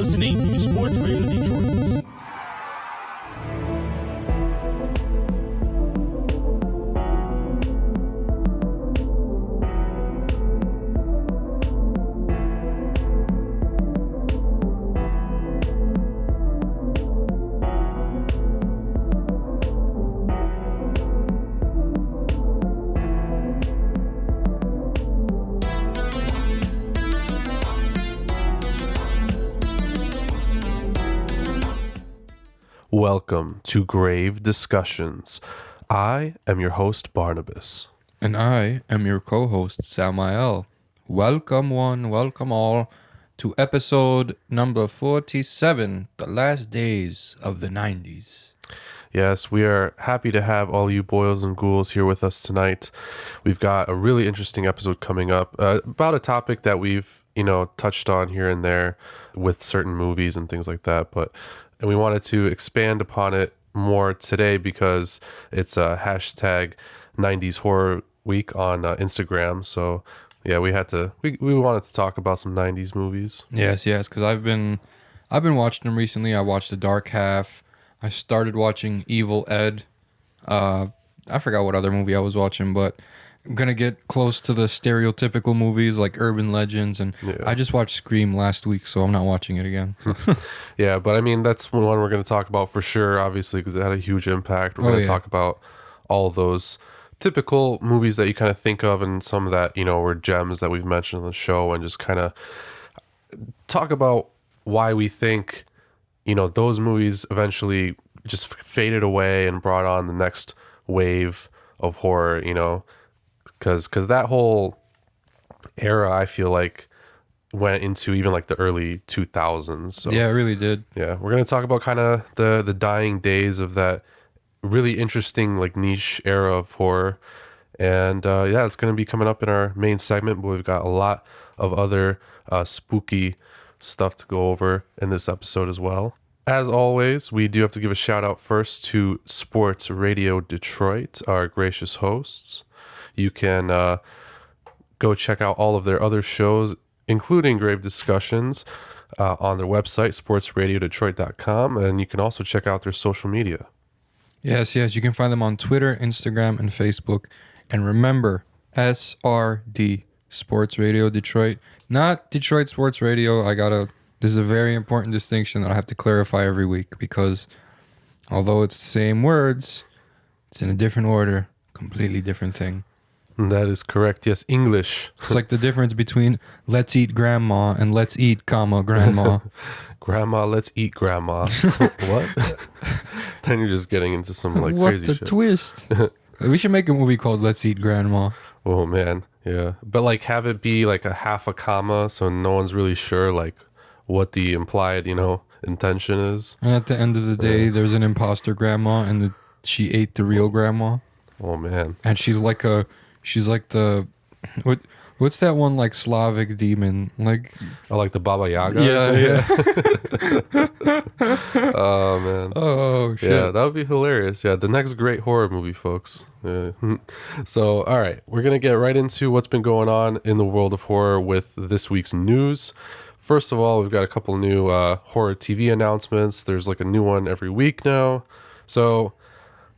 listening to Sports Radio Detroit. Welcome to Grave Discussions. I am your host, Barnabas. And I am your co-host, Samael. Welcome one, welcome all to episode number 47, The Last Days of the 90s. Yes, we are happy to have all you boils and ghouls here with us tonight. We've got a really interesting episode coming up about a topic that we've, touched on here and there with certain movies and things like that, and we wanted to expand upon it more today because it's a hashtag 90s horror week on Instagram. So yeah, we wanted to talk about some 90s movies. Yes, because I've been watching them recently. I watched The Dark Half. I started watching Evil Ed. I forgot what other movie I was watching, but I'm going to get close to the stereotypical movies like Urban Legends, and I just watched Scream last week, so I'm not watching it again. Yeah, but I mean, that's one we're going to talk about for sure, obviously, because it had a huge impact. We're going to talk about all those typical movies that you kind of think of and some that, were gems that we've mentioned on the show, and just kind of talk about why we think, those movies eventually just faded away and brought on the next wave of horror, because that whole era, I feel like, went into even like the early 2000s. So, yeah, it really did. Yeah, we're going to talk about kind of the dying days of that really interesting like niche era of horror. And it's going to be coming up in our main segment, but we've got a lot of other spooky stuff to go over in this episode as well. As always, we do have to give a shout out first to Sports Radio Detroit, our gracious hosts. You can go check out all of their other shows, including Grave Discussions, on their website, sportsradiodetroit.com, and you can also check out their social media. Yes, you can find them on Twitter, Instagram, and Facebook. And remember, SRD, Sports Radio Detroit, not Detroit Sports Radio. This is a very important distinction that I have to clarify every week, because although it's the same words, it's in a different order, completely different thing. That is correct. Yes, English. It's like the difference between let's eat grandma and let's eat, grandma. Grandma, let's eat grandma. What? Then you're just getting into some like crazy shit. What the twist? We should make a movie called Let's Eat Grandma. Oh man, yeah. But like have it be like a half a comma, so no one's really sure like what the implied, intention is. And at the end of the day, there's an imposter grandma, and she ate the real grandma. Oh man. And she's like the what's that one like Slavic demon like? Oh, like the Baba Yaga. Yeah. Oh man. Oh shit. Yeah, that would be hilarious. Yeah, the next great horror movie, folks. Yeah. So, all right, we're gonna get right into what's been going on in the world of horror with this week's news. First of all, we've got a couple new horror TV announcements. There's like a new one every week now. So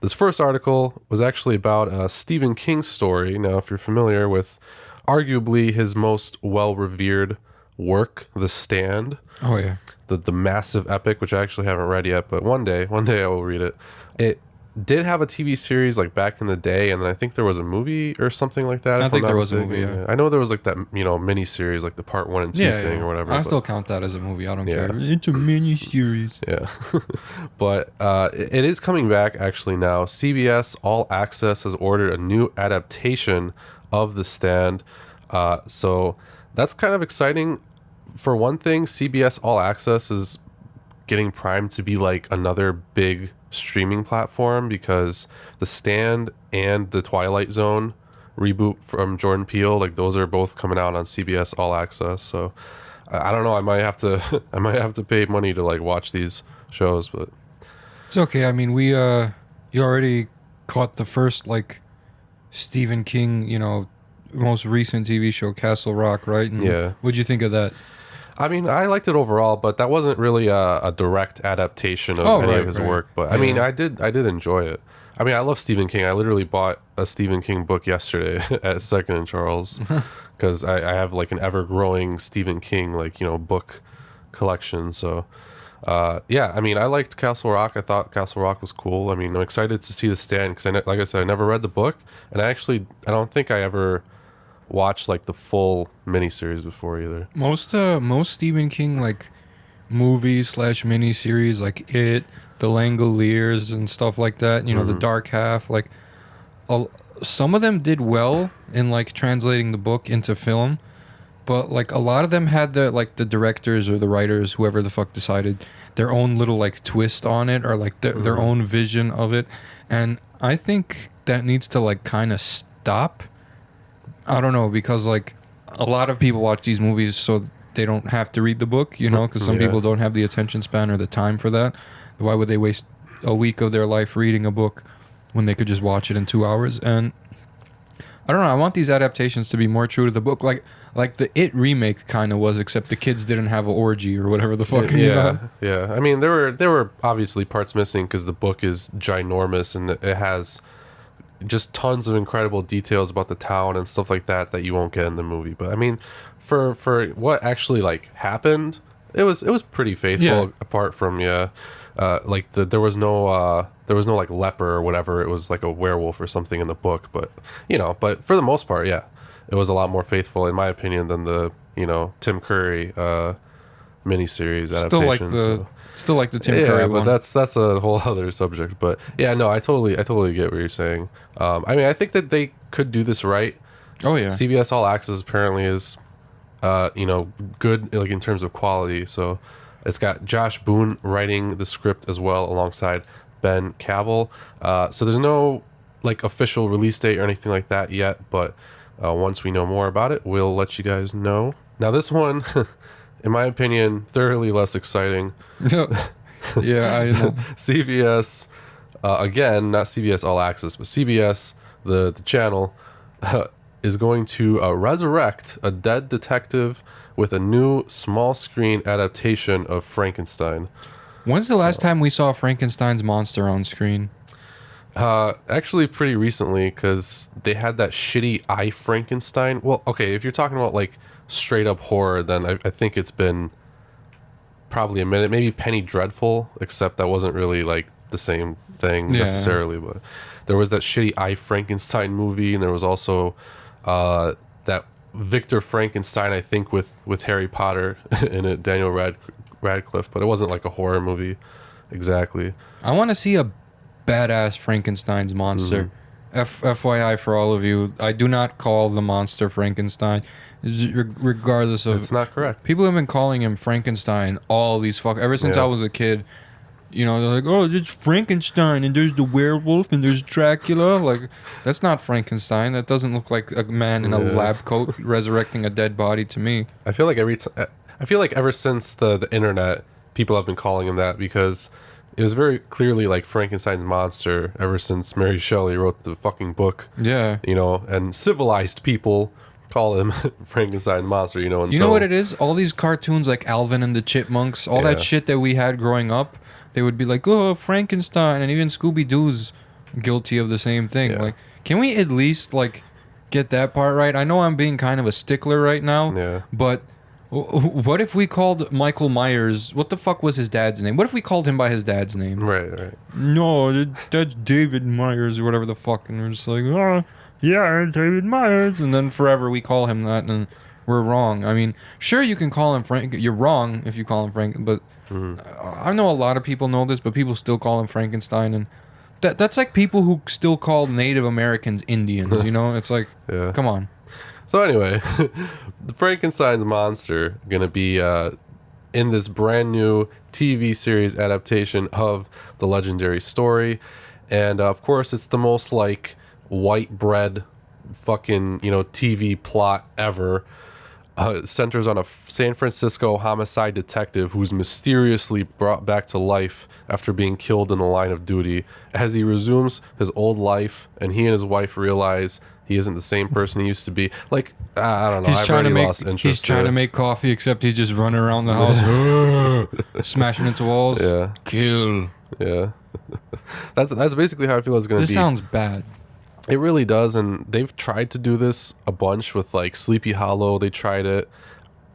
this first article was actually about a Stephen King story. Now, if you're familiar with arguably his most well-revered work, The Stand. Oh, yeah. The massive epic, which I actually haven't read yet, but one day I will read it. It did have a TV series like back in the day, and then I think there was a movie or something like that. I think there was a movie, yeah. I know there was like that, mini series, like the part 1 and 2 thing or whatever. I still count that as a movie. I don't care. It's a mini series. Yeah. But it is coming back actually now. CBS All Access has ordered a new adaptation of The Stand. So that's kind of exciting. For one thing, CBS All Access is getting primed to be like another big streaming platform, because The Stand and The Twilight Zone reboot from Jordan Peele, like those are both coming out on CBS All Access. So I don't know, I might have to pay money to like watch these shows, but it's okay. I mean, you already caught the first like Stephen King, most recent TV show, Castle Rock, right? And yeah. What'd you think of that? I mean, I liked it overall, but that wasn't really a direct adaptation of any of his work. But I mean, I did enjoy it. I mean, I love Stephen King. I literally bought a Stephen King book yesterday at Second and Charles because I have like an ever-growing Stephen King book collection. So yeah, I mean, I liked Castle Rock. I thought Castle Rock was cool. I mean, I'm excited to see The Stand because like I said, I never read the book, and I don't think I ever watched like the full miniseries before either. Most Stephen King like movies / miniseries like It, The Langoliers and stuff like that, The Dark Half, like some of them did well in like translating the book into film, but like a lot of them had the directors or the writers, whoever the fuck decided, their own little like twist on it or like their own vision of it, and I think that needs to like kind of stop. I don't know, because like a lot of people watch these movies so they don't have to read the book, because some people don't have the attention span or the time for that. Why would they waste a week of their life reading a book when they could just watch it in 2 hours? And I don't know, I want these adaptations to be more true to the book, like the It remake kind of was, except the kids didn't have an orgy or whatever the fuck. Yeah. I mean, there were obviously parts missing because the book is ginormous and it has just tons of incredible details about the town and stuff like that you won't get in the movie. But I mean, for what actually like happened, it was pretty faithful. Apart from like there was no like leper or whatever. It was like a werewolf or something in the book. But but for the most part, it was a lot more faithful in my opinion than the Tim Curry miniseries adaptation. Still like the Tim Curry one. But that's a whole other subject. But yeah, no, I totally get what you're saying. I mean, I think that they could do this right. Oh yeah. CBS All Access apparently is, good like in terms of quality. So it's got Josh Boone writing the script as well alongside Ben Cavill. So there's no like official release date or anything like that yet. But once we know more about it, we'll let you guys know. Now this one. In my opinion, thoroughly less exciting. Yeah, I know. CBS, again, not CBS All Access, but CBS, the channel, is going to resurrect a dead detective with a new small screen adaptation of Frankenstein. When's the last time we saw Frankenstein's monster on screen? Actually, pretty recently, because they had that shitty I, Frankenstein. Well, okay, if you're talking about like straight up horror, then I think it's been probably a minute. Maybe Penny Dreadful, except that wasn't really like the same thing necessarily. But there was that shitty I, Frankenstein movie, and there was also that Victor Frankenstein, I think with Harry Potter in it, Daniel Radcliffe, but it wasn't like a horror movie exactly. I want to see a badass Frankenstein's monster. FYI for all of you, I do not call the monster Frankenstein, regardless of... It's not correct. People have been calling him Frankenstein ever since I was a kid. They're like, oh, there's Frankenstein, and there's the werewolf, and there's Dracula. Like, that's not Frankenstein. That doesn't look like a man in a lab coat resurrecting a dead body to me. I feel like ever since the internet, people have been calling him that because... It was very clearly like Frankenstein's monster ever since Mary Shelley wrote the fucking book. Yeah. And civilized people call him Frankenstein monster, And you know what it is? All these cartoons like Alvin and the Chipmunks, all that shit that we had growing up, they would be like, oh, Frankenstein. And even Scooby-Doo's guilty of the same thing. Yeah. Like, can we at least like get that part right? I know I'm being kind of a stickler right now, but... What if we called Michael Myers? What the fuck was his dad's name? What if we called him by his dad's name? Right. No, that's David Myers or whatever the fuck. And we're just like, oh, yeah, David Myers. And then forever we call him that and we're wrong. I mean, sure, you can call him Frank. You're wrong if you call him Frank. But I know a lot of people know this, but people still call him Frankenstein. And that's like people who still call Native Americans Indians, It's like, come on. So anyway, the Frankenstein's monster gonna be in this brand new TV series adaptation of the legendary story, and of course it's the most like white bread fucking TV plot ever. Centers on a San Francisco homicide detective who's mysteriously brought back to life after being killed in the line of duty. As he resumes his old life, and he and his wife realize He isn't the same person he used to be. Like, I don't know. He's I've trying to already make lost interest. he's trying to make coffee, except he's just running around the house, smashing into walls. Yeah. Kill. Yeah. That's basically how I feel it's going to be. This sounds bad. It really does, and they've tried to do this a bunch with like Sleepy Hollow. They tried it.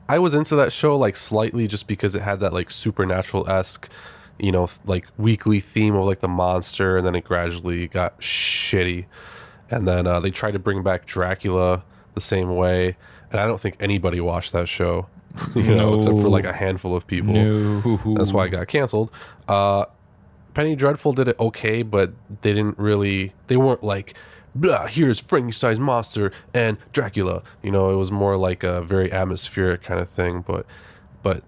I was into that show like slightly just because it had that like supernatural-esque, you know, like weekly theme of like the monster, and then it gradually got shitty. And then they tried to bring back Dracula the same way, and I don't think anybody watched that show, except for like a handful of people. No. That's why it got canceled. Penny Dreadful did it okay, but they weren't like, blah, here's Frankenstein's monster and Dracula. It was more like a very atmospheric kind of thing, but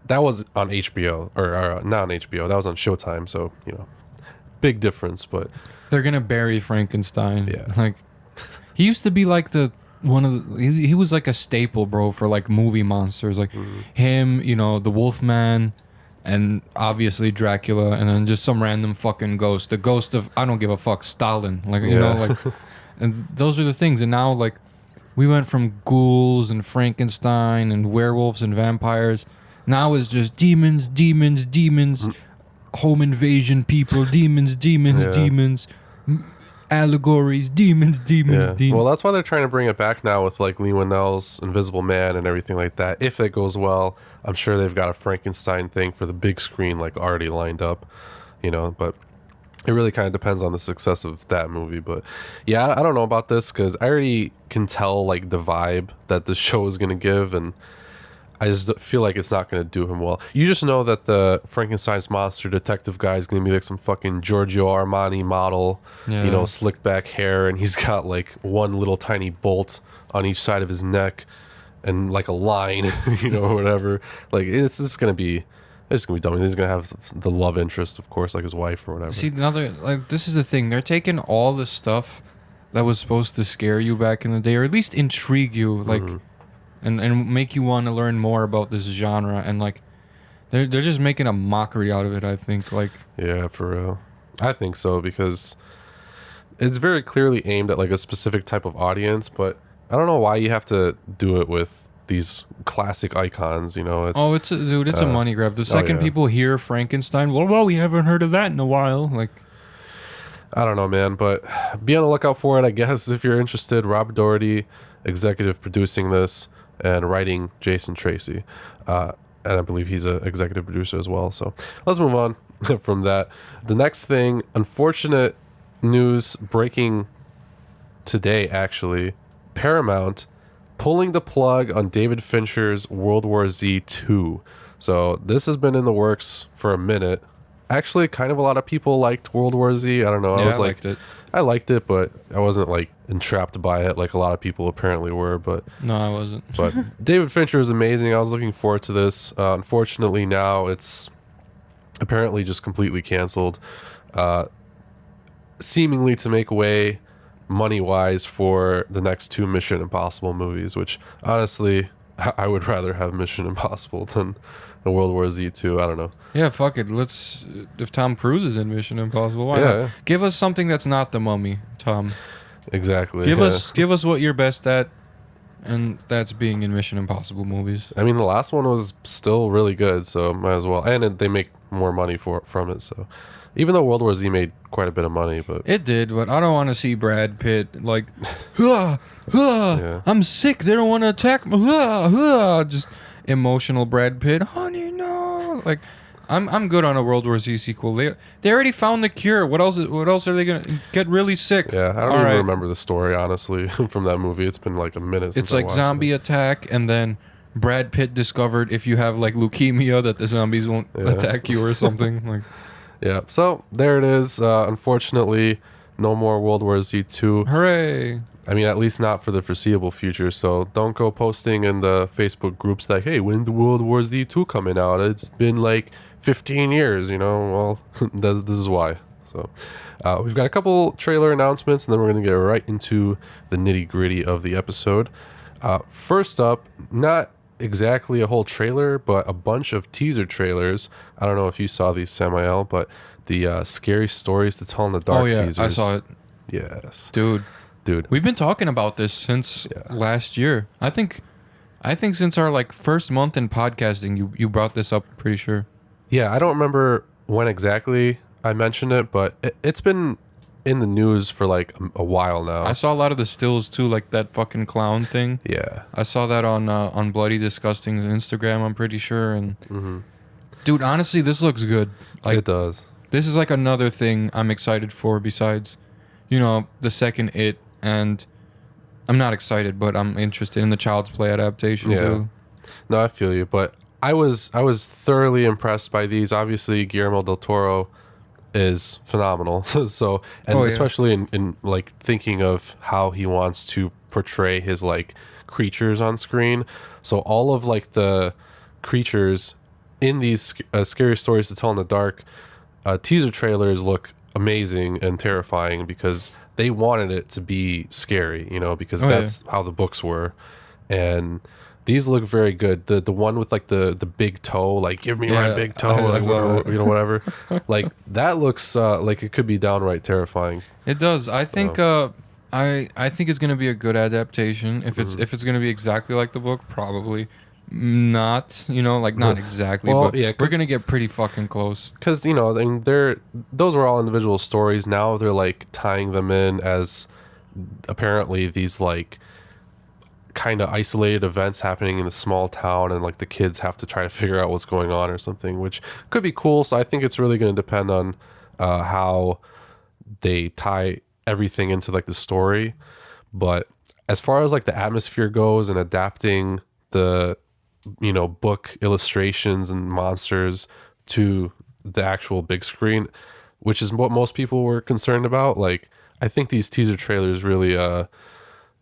that was on HBO, or not on HBO, that was on Showtime, so, big difference, but... They're gonna bury Frankenstein. Yeah. Like, he used to be like he was like a staple, bro, for like movie monsters. Like, him, the Wolfman... And obviously Dracula, and then just some random fucking ghost. The ghost of, I don't give a fuck, Stalin. Like, and those are the things. And now, like, we went from ghouls and Frankenstein and werewolves and vampires. Now it's just demons, home invasion people, demons, allegories, demons. Well, that's why they're trying to bring it back now with, like, Lee Winnell's Invisible Man and everything like that. If it goes well, I'm sure they've got a Frankenstein thing for the big screen, like, already lined up, but it really kind of depends on the success of that movie. But yeah, I don't know about this because I already can tell, like, the vibe that the show is going to give, and I just feel like it's not going to do him well. You just know that the Frankenstein's monster detective guy is going to be like some fucking Giorgio Armani model, slick back hair, and he's got like one little tiny bolt on each side of his neck and like a line, or whatever. Like, it's just going to be dumb. He's going to have the love interest, of course, like his wife or whatever. See, this is the thing. They're taking all the stuff that was supposed to scare you back in the day, or at least intrigue you, like... And make you want to learn more about this genre, and like they're just making a mockery out of it, I think. Like, yeah, for real. I think so, because it's very clearly aimed at like a specific type of audience, but I don't know why you have to do it with these classic icons, it's a money grab. The second people hear Frankenstein, well, we haven't heard of that in a while. Like, I don't know, man, but be on the lookout for it, I guess, if you're interested. Robert Doherty, executive producing this, and writing Jason Tracy, and I believe he's an executive producer as well. So let's move on from that. The next thing, unfortunate news breaking today, actually. Paramount pulling the plug on David Fincher's World War Z 2. So this has been in the works for a minute. Actually, kind of a lot of people liked World War Z. I don't know. I liked it, but I wasn't like entrapped by it like a lot of people apparently were. But no, I wasn't. But David Fincher is amazing. I was looking forward to this. Unfortunately, now it's apparently just completely canceled, seemingly to make way money-wise for the next two Mission Impossible movies, which honestly I would rather have Mission Impossible than the World War Z 2. I don't know. Yeah, fuck it. Let's, if Tom Cruise is in Mission Impossible, why not? Give us something that's not The Mummy, Tom. Exactly. Give us what you're best at, and that's being in Mission Impossible movies. I mean, the last one was still really good, so might as well. And they make more money from it, so even though World War Z made quite a bit of money, but it did. But I don't want to see Brad Pitt like, I'm sick. They don't want to attack me. Just emotional Brad Pitt. Honey, no. Like, I'm good on a World War Z sequel. They already found the cure. What else are they gonna get really sick? Yeah, I don't even remember the story, honestly, from that movie. It's been like a minute since it's like zombie attack, and then Brad Pitt discovered if you have like leukemia that the zombies won't attack you or something. Like, yeah. So there it is. Unfortunately, no more World War Z 2. Hooray! I mean, at least not for the foreseeable future. So don't go posting in the Facebook groups like, "Hey, when the World War Z 2 coming out? It's been like 15 years." Well, this is why. So we've got a couple trailer announcements, and then we're going to get right into the nitty-gritty of the episode. First up, not exactly a whole trailer, but a bunch of teaser trailers. I don't know if you saw these, Samael, but the Scary Stories to Tell in the Dark teasers. I saw it. Yes. Dude, dude. We've been talking about this since last year. I think since our like first month in podcasting, you brought this up. Pretty sure. Yeah, I don't remember when exactly I mentioned it, but it's been in the news for like a while now. I saw a lot of the stills too, like that fucking clown thing. Yeah, I saw that on Bloody Disgusting's Instagram. I'm pretty sure. And dude, honestly, this looks good. Like, it does. This is like another thing I'm excited for besides, you know, the second It, and I'm not excited, but I'm interested in the Child's Play adaptation too. No, I feel you, but I was thoroughly impressed by these. Obviously, Guillermo del Toro is phenomenal. So, and especially in like thinking of how he wants to portray his like creatures on screen. So all of like the creatures in these scary stories to tell in the dark, teaser trailers look amazing and terrifying because they wanted it to be scary, you know, because that's how the books were. And these look very good. The one with like the big toe, like give me my big toe, like whatever, you know, whatever. Like that looks like it could be downright terrifying. It does. I think I think it's gonna be a good adaptation. If it's gonna be exactly like the book, probably not. You know, like not exactly. Well, but we're gonna get pretty fucking close. Because you know, I mean, those were all individual stories. Now they're like tying them in as apparently these like kind of isolated events happening in a small town, and like the kids have to try to figure out what's going on or something, which could be cool. So I think it's really going to depend on how they tie everything into like the story. But as far as like the atmosphere goes and adapting the, you know, book illustrations and monsters to the actual big screen, which is what most people were concerned about, like I think these teaser trailers really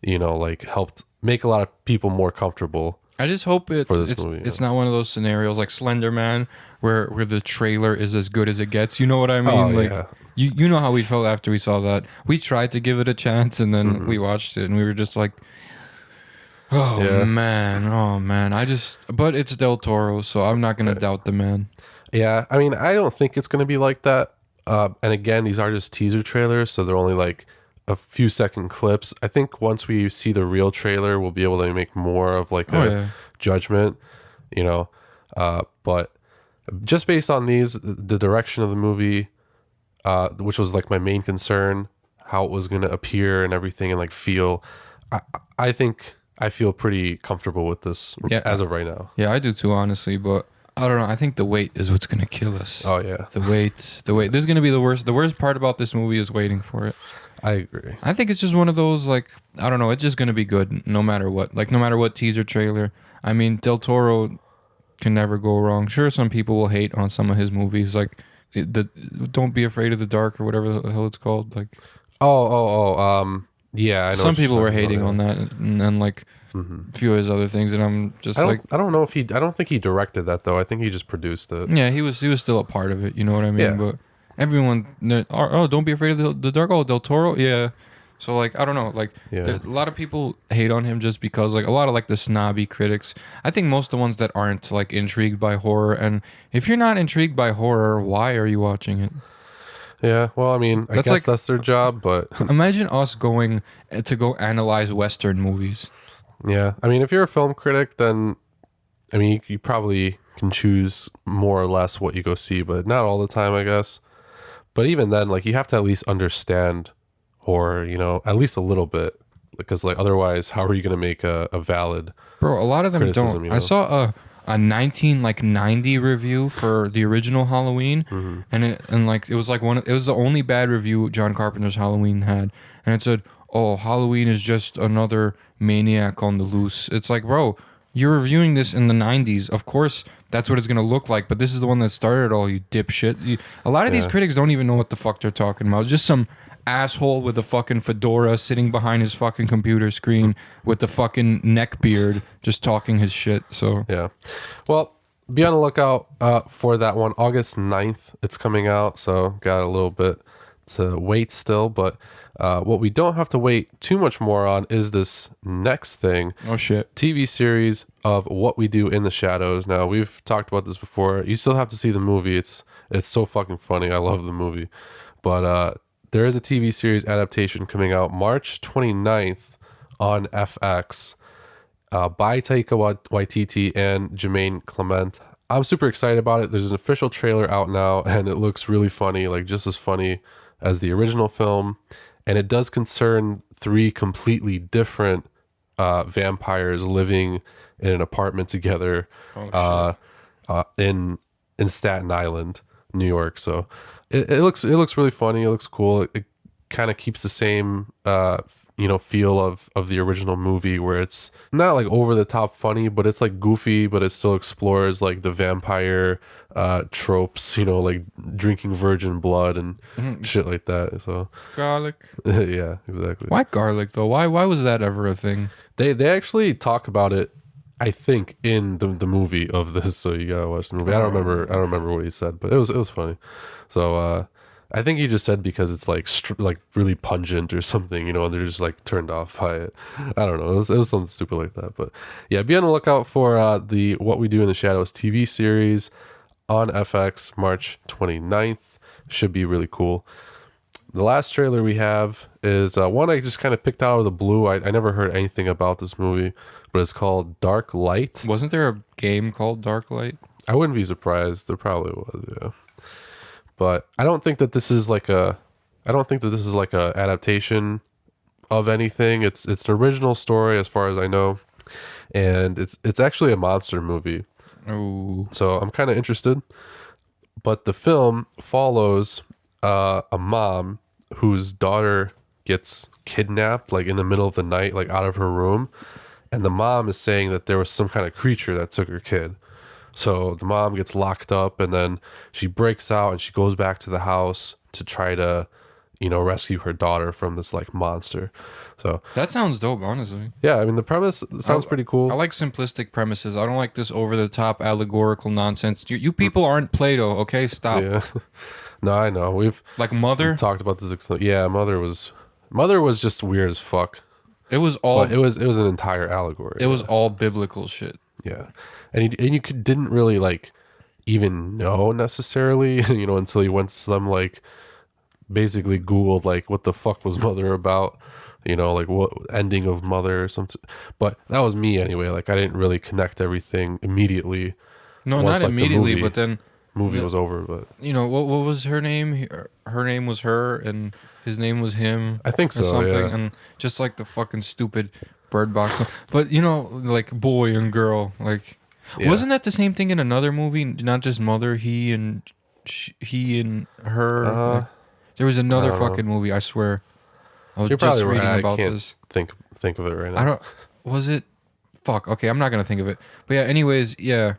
you know, like helped make a lot of people more comfortable. I just hope it's not one of those scenarios like Slender Man where the trailer is as good as it gets. You know what I mean? You know how we felt after we saw that. We tried to give it a chance, and then we watched it and we were just like, oh man. But it's Del Toro, so I'm not gonna doubt the man. Yeah, I mean, I don't think it's gonna be like that. And again, these are just teaser trailers, so they're only like a few second clips. I think once we see the real trailer, we'll be able to make more of like a judgment, you know. But just based on these, the direction of the movie, which was like my main concern, how it was going to appear and everything and like feel, I think I feel pretty comfortable with this as of right now. Yeah, I do too, honestly, but I don't know. I think the wait is what's going to kill us. Oh yeah. The wait. This is going to be the worst. The worst part about this movie is waiting for it. I agree. I think it's just one of those, like, I don't know, it's just going to be good no matter what. Like, no matter what teaser trailer. I mean, Del Toro can never go wrong. Sure, some people will hate on some of his movies, like, Don't Be Afraid of the Dark or whatever the hell it's called. Like, yeah, I know. Some people were hating on that, and then, like, a few of his other things, and I'm just I don't think he directed that, though. I think he just produced it. Yeah, he was still a part of it, you know what I mean? Yeah. But everyone, Don't Be Afraid of the Dark. Oh, Del Toro, yeah. So like, I don't know, like a lot of people hate on him just because like a lot of like the snobby critics. I think most of the ones that aren't like intrigued by horror, and if you're not intrigued by horror, why are you watching it? Yeah, well, I mean, I guess that's their job, but imagine us going to go analyze Western movies. Yeah, I mean, if you're a film critic, then I mean, you probably can choose more or less what you go see, but not all the time, I guess. But even then, like, you have to at least understand horror, you know, at least a little bit, because like otherwise, how are you going to make a valid? Bro, a lot of them don't. You know? I saw a 1990 review for the original Halloween, and it was the only bad review John Carpenter's Halloween had, and it said, "Oh, Halloween is just another maniac on the loose." It's like, bro, you're reviewing this in the 90s. Of course, that's what it's going to look like, but this is the one that started it all, you dipshit. A lot of these critics don't even know what the fuck they're talking about. Just some asshole with a fucking fedora sitting behind his fucking computer screen with the fucking neck beard just talking his shit. So yeah. Well, be on the lookout for that one. August 9th, it's coming out, so got a little bit to wait still, but what we don't have to wait too much more on is this next thing. Oh shit. TV series of What We Do in the Shadows. Now, we've talked about this before. You still have to see the movie. It's so fucking funny. I love the movie. But there is a TV series adaptation coming out March 29th on FX by Taika Waititi and Jermaine Clement. I'm super excited about it. There's an official trailer out now, and it looks really funny, like just as funny as the original film. And it does concern 3 completely different vampires living in an apartment together in Staten Island, New York. So it looks really funny. It looks cool. It kind of keeps the same feel of the original movie, where it's not like over the top funny, but it's like goofy, but it still explores like the vampire tropes, like drinking virgin blood and shit like that. So Garlic. yeah, exactly. Why garlic though? Why was that ever a thing? They actually talk about it, I think, in the movie of this. So you gotta watch the movie. I don't remember what he said, but it was funny. So I think he just said because it's like really pungent or something, and they're just like turned off by it. I don't know. It was something stupid like that. But yeah, be on the lookout for the What We Do in the Shadows TV series on FX March 29th. Should be really cool. The last trailer we have is one I just kind of picked out of the blue. I never heard anything about this movie, but it's called Dark Light. Wasn't there a game called Dark Light? I wouldn't be surprised. There probably was, yeah. But I don't think that this is like a adaptation of anything. It's an original story as far as I know, and it's actually a monster movie. Oh, so I'm kind of interested. But the film follows a mom whose daughter gets kidnapped like in the middle of the night, like out of her room, and the mom is saying that there was some kind of creature that took her kid. So the mom gets locked up, and then she breaks out and she goes back to the house to try to, rescue her daughter from this like monster. So that sounds dope, honestly. Yeah, I mean the premise sounds pretty cool. I like simplistic premises. I don't like this over the top allegorical nonsense. You people aren't Plato, okay? Stop. Yeah. No, I know. We've talked about this. Yeah, Mother was just weird as fuck. It was all. But it was an entire allegory. It was all biblical shit. Yeah, and you didn't really like even know necessarily, until you went to some like basically Googled like what the fuck was Mother about, like what ending of Mother or something. But that was me anyway. Like I didn't really connect everything immediately. No, not immediately, but then movie was over. But what was her name? Her name was her, and his name was him. I think so. Something, yeah. And just like the fucking stupid Bird Box. But like boy and girl, like wasn't that the same thing in another movie? Not just Mother, he and her. There was another fucking movie. I swear. I was just reading about this. Think of it right now. I don't. Was it? Fuck. Okay, I'm not gonna think of it. But yeah. Anyways, yeah.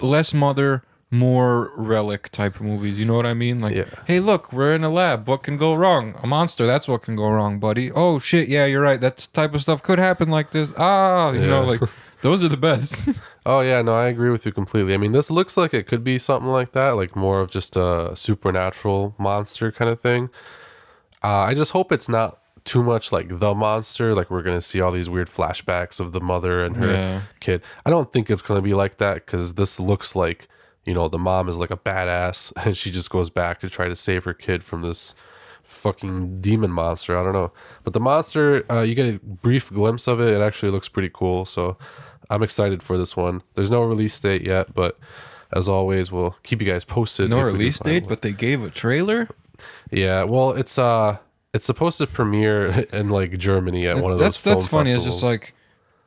Less Mother, more Relic type of movies. You know what I mean? Like, hey, look, we're in a lab. What can go wrong? A monster. That's what can go wrong, buddy. Oh shit. Yeah, you're right. That type of stuff could happen like this. Like those are the best. Oh yeah, no, I agree with you completely. I mean, this looks like it could be something like that, like more of just a supernatural monster kind of thing. I just hope it's not too much like The Monster, like we're gonna see all these weird flashbacks of the mother and her kid. I don't think it's gonna be like that, because this looks like, the mom is like a badass and she just goes back to try to save her kid from this fucking demon monster. I don't know, but the monster, you get a brief glimpse of it. It actually looks pretty cool, so I'm excited for this one. There's no release date yet, but as always, we'll keep you guys posted. No release date, but they gave a trailer. Yeah, well, it's supposed to premiere in like Germany at one of those film That's funny. festivals. It's just like,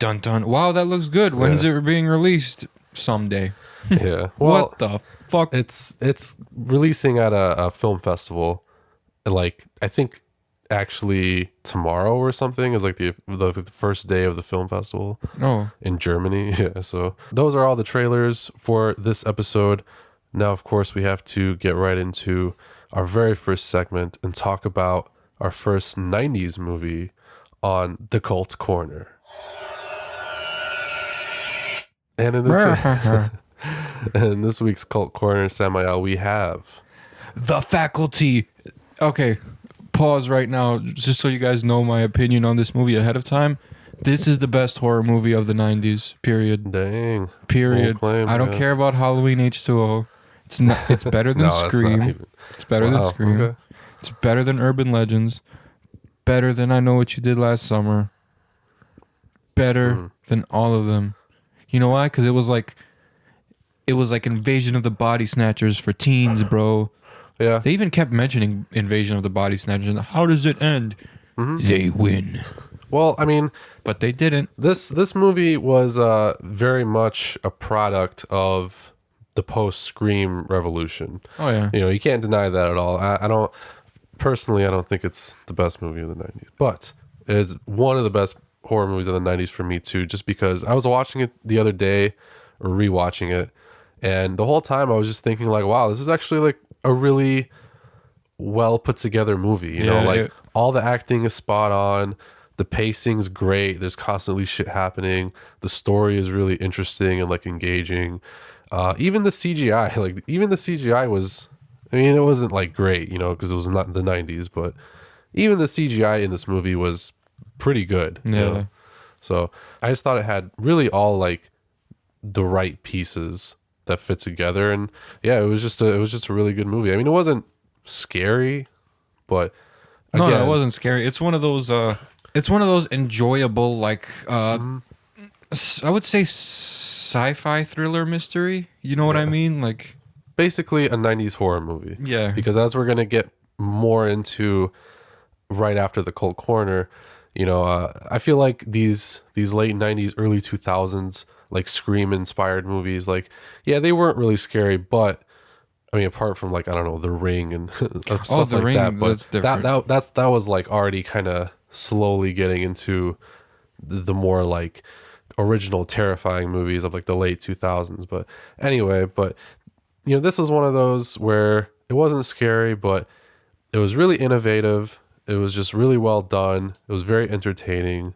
dun dun. Wow, that looks good. When's it being released? Someday. Yeah. Well, what the fuck? It's releasing at a film festival, like I think actually tomorrow or something is like the first day of the film festival. Oh, in Germany. Yeah. So those are all the trailers for this episode. Now, of course, we have to get right into our very first segment and talk about our first 90s movie on the Cult Corner. And in this week's Cult Corner, Samael, we have The Faculty. Okay, pause right now, just so you guys know my opinion on this movie ahead of time. This is the best horror movie of the 90s, period. Dang. Period. Claim, I don't care about Halloween H2O. It's better than Scream. It's better than Scream. Okay. It's better than Urban Legends. Better than I Know What You Did Last Summer. Better than all of them. You know why? Because it was like Invasion of the Body Snatchers for teens, bro. Yeah. They even kept mentioning Invasion of the Body Snatchers. And how does it end? They win. Well, I mean, But they didn't. this movie was very much a product of the post-Scream revolution. Oh, yeah. You know, you can't deny that at all. I don't think it's the best movie of the 90s, but it's one of the best horror movies of the 90s for me too, just because I was watching it the other day or rewatching it, and the whole time I was just thinking like, wow, this is actually like a really well put together movie, you know, like all the acting is spot on, the pacing's great, there's constantly shit happening, the story is really interesting and like engaging. Even the CGI was, I mean, it wasn't like great, you know, because it was not the 90s, but even the CGI in this movie was pretty good. Yeah. You know? So I just thought it had really all like the right pieces that fit together, and yeah, it was just a really good movie. I mean, it wasn't scary, but again, No, it wasn't scary. It's one of those enjoyable, like I would say sci-fi thriller mystery. You know what I mean? Like basically a 90s horror movie. Yeah. Because as we're going to get more into right after the Cult Corner, you know, I feel like these late 90s, early 2000s, like Scream inspired movies, like, yeah, they weren't really scary, but I mean, apart from like, I don't know, The Ring and stuff The like Ring, that, but that's different. that was like already kind of slowly getting into the more like original terrifying movies of like the late 2000s. But anyway, you know, this was one of those where it wasn't scary, but it was really innovative. It was just really well done. It was very entertaining.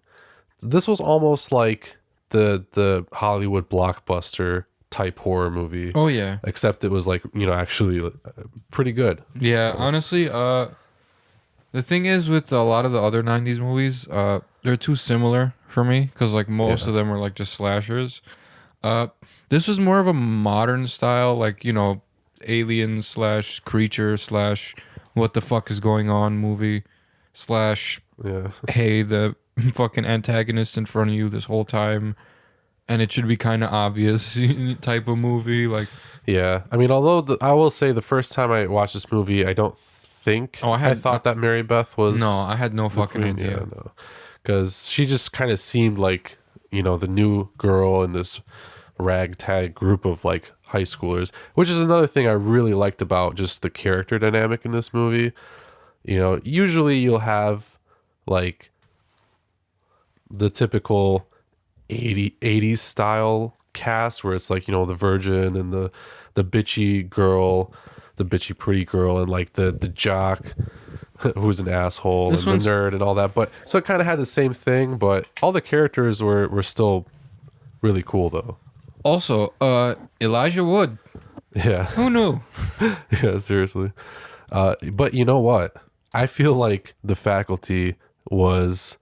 This was almost like the Hollywood blockbuster type horror movie. Oh yeah. Except it was like, you know, actually pretty good. Yeah, honestly, the thing is with a lot of the other 90s movies, they're too similar for me because like most of them were like just slashers. This was more of a modern style, like, you know, alien / creature / what the fuck is going on movie / hey, the fucking antagonist in front of you this whole time and it should be kind of obvious type of movie. Like, yeah, I mean, although I will say the first time I watched this movie, I don't think I thought that Mary Beth was. No, I had no fucking idea. Yeah, no, because she just kind of seemed like, you know, the new girl in this ragtag group of like high schoolers, which is another thing I really liked about just the character dynamic in this movie. You know, usually you'll have like the typical 80s style cast where it's like, you know, the virgin and the bitchy girl, the bitchy pretty girl, and like the jock who's an asshole, and the nerd and all that. But so it kind of had the same thing, but all the characters were still really cool though. Also, Elijah Wood. Yeah. Who knew? Yeah, seriously. But you know what? I feel like The Faculty was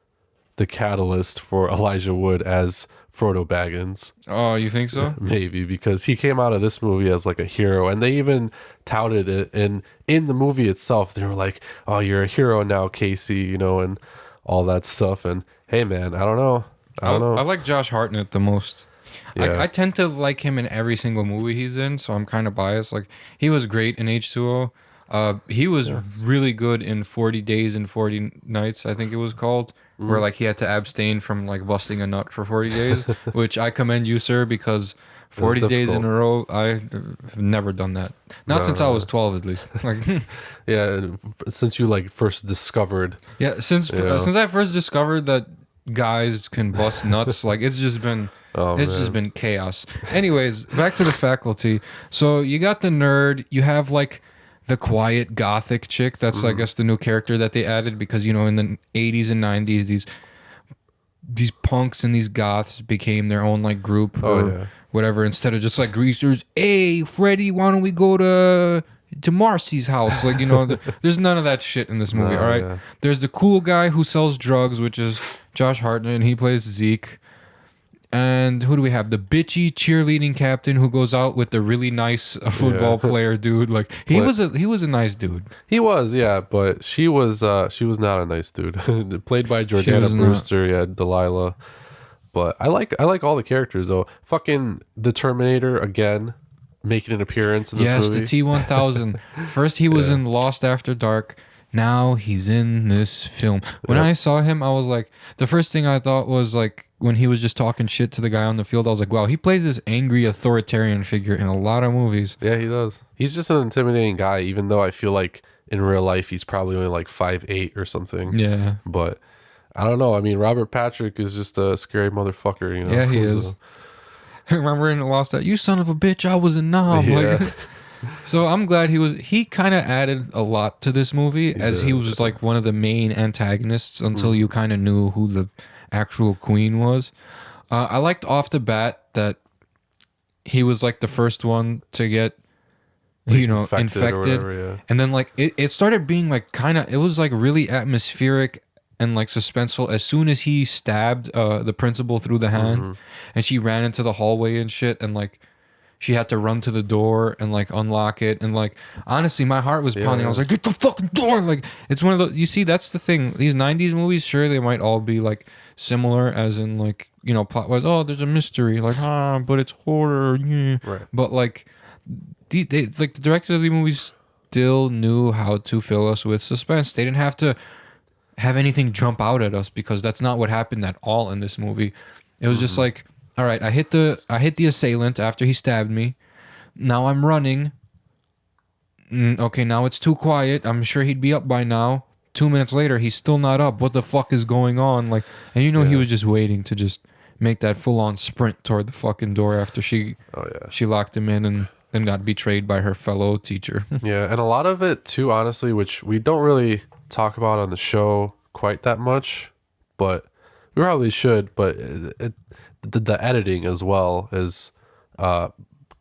the catalyst for Elijah Wood as Frodo Baggins. Oh, you think so? Maybe, because he came out of this movie as like a hero, and they even touted it. And in the movie itself, they were like, "Oh, you're a hero now, Casey," you know, and all that stuff. And hey, man, I don't know. I like Josh Hartnett the most. Yeah. I tend to like him in every single movie he's in, so I'm kind of biased. Like, he was great in H2O. He was really good in 40 Days and 40 Nights, I think it was called, where like he had to abstain from like busting a nut for 40 days, which I commend you, sir, because 40 days in a row, I've never done that. Not since I was 12, at least. Like, yeah, since you like first discovered. Yeah, since I first discovered that guys can bust nuts, like it's just been been chaos. Anyways, back to The Faculty. So you got the nerd, you have like the quiet gothic chick. That's I guess the new character that they added because, you know, in the 80s and 90s these punks and these goths became their own like group or whatever, instead of just like greasers. Hey, Freddie, why don't we go to Marcy's house? Like, you know, there's none of that shit in this movie. All right. Yeah. There's the cool guy who sells drugs, which is Josh Hartnett, and he plays Zeke. And who do we have? The bitchy cheerleading captain who goes out with the really nice football player dude. Like he was a nice dude. He was, yeah, but she was not a nice dude. Played by Jordana Brewster, yeah, Delilah. But I like all the characters though. Fucking the Terminator again, making an appearance in this movie. Yes, the T-1000. First he was in Lost After Dark. Now he's in this film. When I saw him, I was like, the first thing I thought was like, when he was just talking shit to the guy on the field, I was like, wow, he plays this angry authoritarian figure in a lot of movies. Yeah, he does. He's just an intimidating guy, even though I feel like in real life he's probably only like 5'8" or something. Yeah. But I don't know. I mean, Robert Patrick is just a scary motherfucker, you know? Yeah, he is. Remember in Lost that, you son of a bitch, I was a knob. Yeah. Like, so I'm glad he kind of added a lot to this movie he was like one of the main antagonists until you kind of knew who the actual queen was. I liked off the bat that he was like the first one to get infected. Whatever, and then like it started being like it was like really atmospheric and like suspenseful as soon as he stabbed the principal through the hand and she ran into the hallway and shit, and like she had to run to the door and like unlock it, and like honestly my heart was pounding. I was like, get the fucking door. Like it's one of those, you see, that's the thing, these 90s movies, sure, they might all be like similar as in like, you know, plot wise, oh there's a mystery, like but it's horror, right. But like they like the directors of the movies still knew how to fill us with suspense. They didn't have to have anything jump out at us, because that's not what happened at all in this movie. It was just like, all right, I hit the assailant after he stabbed me. Now I'm running. Okay, now it's too quiet. I'm sure he'd be up by now. 2 minutes later, he's still not up. What the fuck is going on? Like, and you know, he was just waiting to just make that full on sprint toward the fucking door after she locked him in and then got betrayed by her fellow teacher. Yeah, and a lot of it too, honestly, which we don't really talk about on the show quite that much, but we probably should. But the editing as well is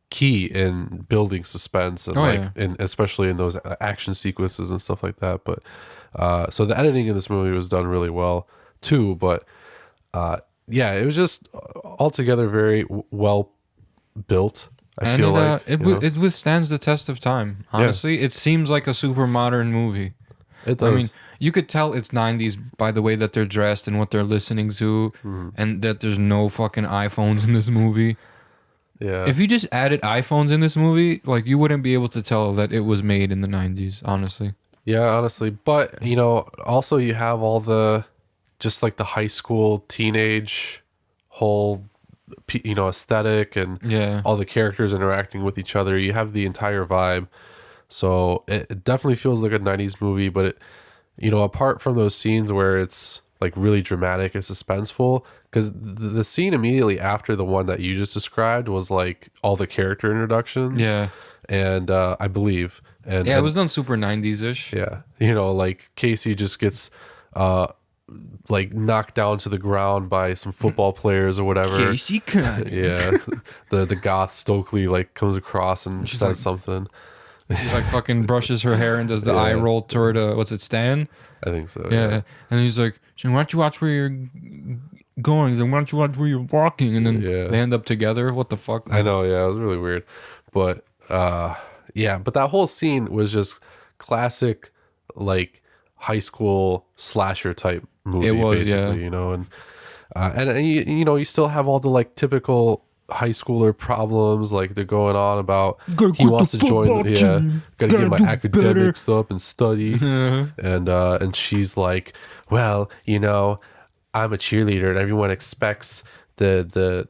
key in building suspense, and and especially in those action sequences and stuff like that. But so the editing in this movie was done really well too. But it was just altogether very well built. I feel like it withstands the test of time. Honestly, it seems like a super modern movie. It does. I mean, you could tell it's 90s by the way that they're dressed and what they're listening to, and that there's no fucking iPhones in this movie. Yeah. If you just added iPhones in this movie, like, you wouldn't be able to tell that it was made in the 90s, honestly. Yeah, honestly. But, you know, also you have all the, just like the high school teenage whole, you know, aesthetic, and all the characters interacting with each other. You have the entire vibe. So it definitely feels like a 90s movie, but it, you know, apart from those scenes where it's like really dramatic and suspenseful, because the scene immediately after the one that you just described was like all the character introductions. Yeah. And I believe. And it was done super 90s-ish. Yeah. You know, like Casey just gets like knocked down to the ground by some football players or whatever. Casey Cunningham. Yeah. The goth Stokely like comes across and says like, something. She like fucking brushes her hair and does the eye roll toward what's it, Stan? I think so. Yeah. And he's like, why don't you watch where you're going? Then why don't you watch where you're walking? And then they end up together. What the fuck? I know. Yeah, it was really weird. But but that whole scene was just classic, like high school slasher type movie. It was, basically, you know, and you know, you still have all the like typical high schooler problems, like they're going on about he wants to join gotta get my academics up and study. And she's like, well, you know, I'm a cheerleader and everyone expects the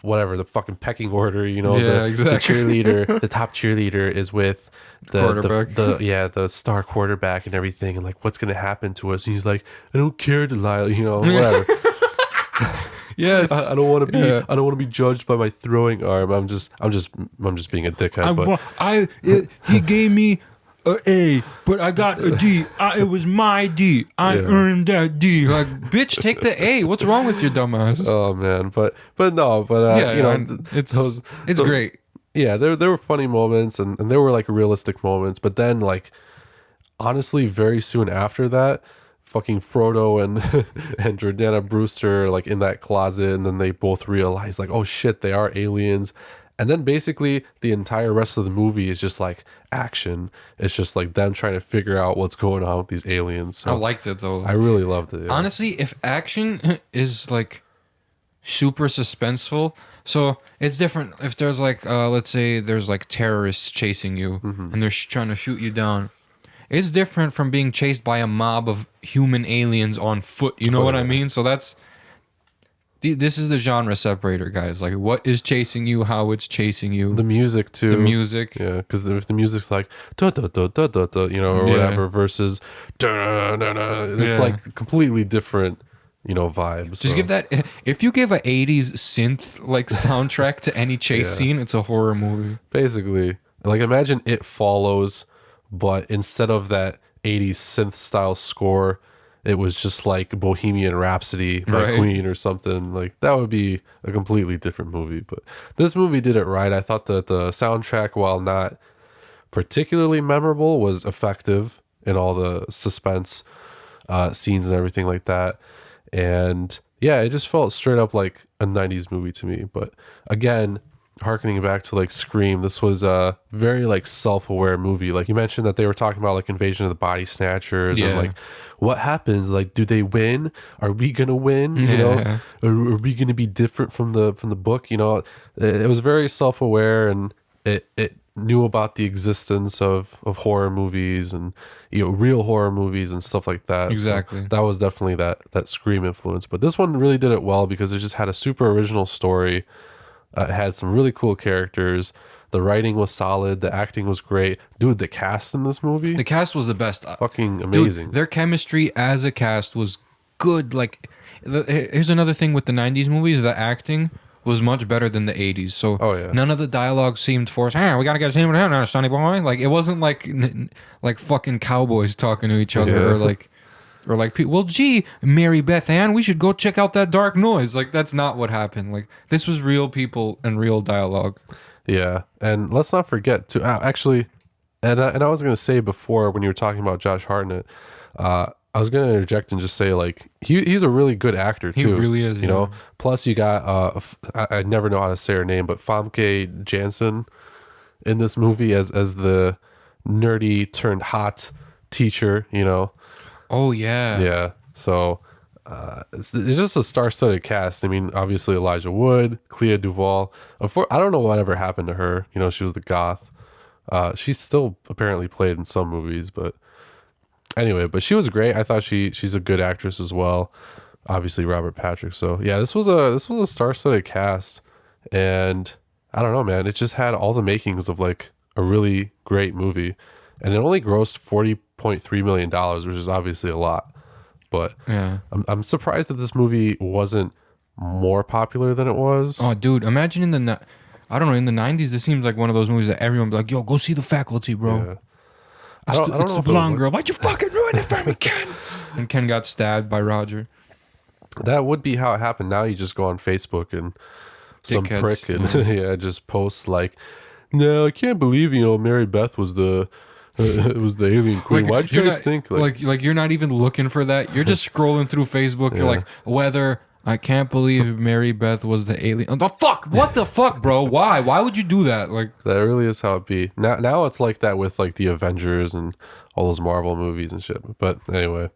whatever, the fucking pecking order, you know, the cheerleader, the top cheerleader is with the star quarterback and everything, and like what's gonna happen to us. And he's like, I don't care, Delilah, you know, whatever. Yes, I don't want to be. I don't want to be judged by my throwing arm. I'm just being a dickhead. He gave me an A, but I got a D. It was my D. I earned that D. Like, bitch, take the A. What's wrong with your dumb ass? Oh man, you know, it's great. Yeah, there were funny moments and there were like realistic moments, but then like honestly, very soon after that, fucking Frodo and and Jordana Brewster like in that closet, and then they both realize like, oh shit, they are aliens. And then basically the entire rest of the movie is just like action. It's just like them trying to figure out what's going on with these aliens. So I liked it though. I really loved it. Yeah. Honestly, if action is like super suspenseful, so it's different if there's like let's say there's like terrorists chasing you and they're trying to shoot you down. It's different from being chased by a mob of human aliens on foot. You know what I mean? So this is the genre separator, guys. Like, what is chasing you, how it's chasing you. The music, too. The music. Yeah, because the music's like, da, da, da, da, da, da, you know, or whatever, versus, da, da, da. It's like completely different, you know, vibes. Just give that, if you give a 80s synth, like, soundtrack to any chase scene, it's a horror movie. Basically. Like, imagine It Follows, but instead of that 80s synth style score, it was just like Bohemian Rhapsody by Queen or something. Like, that would be a completely different movie. But this movie did it right. I thought that the soundtrack, while not particularly memorable, was effective in all the suspense scenes and everything like that. And yeah, it just felt straight up like a 90s movie to me. But again, harkening back to like Scream, this was a very like self-aware movie. Like you mentioned that they were talking about like Invasion of the Body Snatchers and like what happens, like do they win, are we gonna win, you know, are we gonna be different from the book, you know. It was very self-aware, and it knew about the existence of horror movies and, you know, real horror movies and stuff like that. Exactly. So that was definitely that Scream influence. But this one really did it well because it just had a super original story. It had some really cool characters. The writing was solid. The acting was great. Dude, the cast in this movie? The cast was the best. Fucking amazing. Dude, their chemistry as a cast was good. Like, here's another thing with the 90s movies. The acting was much better than the 80s. So none of the dialogue seemed forced. Hey, we got to get him now, sonny boy. Like, it wasn't like fucking cowboys talking to each other or like... Or like, well, gee, Mary Beth Ann, we should go check out that dark noise. Like, that's not what happened. Like, this was real people and real dialogue. Yeah, and let's not forget to actually, and I was gonna say before when you were talking about Josh Hartnett, I was gonna interject and just say like he's a really good actor too. He really is. You know. Plus, you got I never know how to say her name, but Famke Janssen in this movie as the nerdy turned hot teacher. You know. Oh yeah. Yeah. So it's just a star-studded cast. I mean, obviously Elijah Wood, Clea Duvall. I don't know whatever happened to her. You know, she was the goth. She's still apparently played in some movies, but anyway. But she was great. I thought she's a good actress as well. Obviously Robert Patrick. So yeah, this was a star-studded cast, and I don't know, man. It just had all the makings of like a really great movie, and it only grossed $40.3 million, which is obviously a lot. But yeah, I'm surprised that this movie wasn't more popular than it was. Oh, dude, imagine in the 90s, this seems like one of those movies that everyone would be like, yo, go see The Faculty, bro. Yeah. I don't know the blonde girl. Why'd you fucking ruin it for me, Ken? And Ken got stabbed by Roger. That would be how it happened. Now you just go on Facebook and some prick and just posts like, no, I can't believe, you know, Mary Beth was the it was the alien queen. Like, why'd you guys think like you're not even looking for that? You're just scrolling through Facebook. You're like, whether I can't believe Mary Beth was the alien. Oh, the fuck! What the fuck, bro? Why? Why would you do that? Like, that really is how it be. Now it's like that with like the Avengers and all those Marvel movies and shit. But anyway,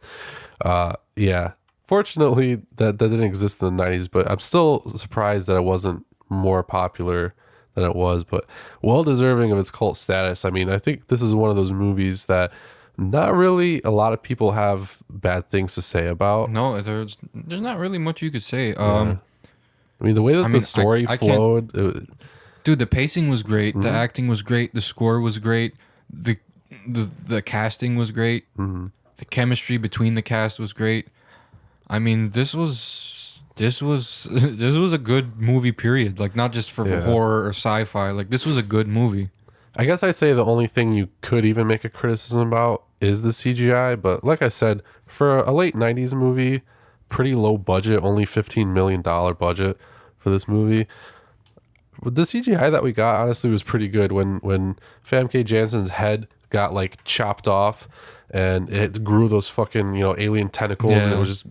yeah. Fortunately, that didn't exist in the 90s. But I'm still surprised that it wasn't more popular than it was, but well deserving of its cult status. I mean, I think this is one of those movies that not really a lot of people have bad things to say about. No, there's not really much you could say. I mean, the way that the story flowed, dude, the pacing was great, the acting was great, the score was great, the casting was great, the chemistry between the cast was great. I mean, this was a good movie, period. Like, not just for horror or sci-fi. Like, this was a good movie. I guess I say the only thing you could even make a criticism about is the CGI. But like I said, for a late 90s movie, pretty low budget, only $15 million budget for this movie. But the CGI that we got, honestly, was pretty good. When Famke Janssen's head got like chopped off, and it grew those fucking alien tentacles, and it was just,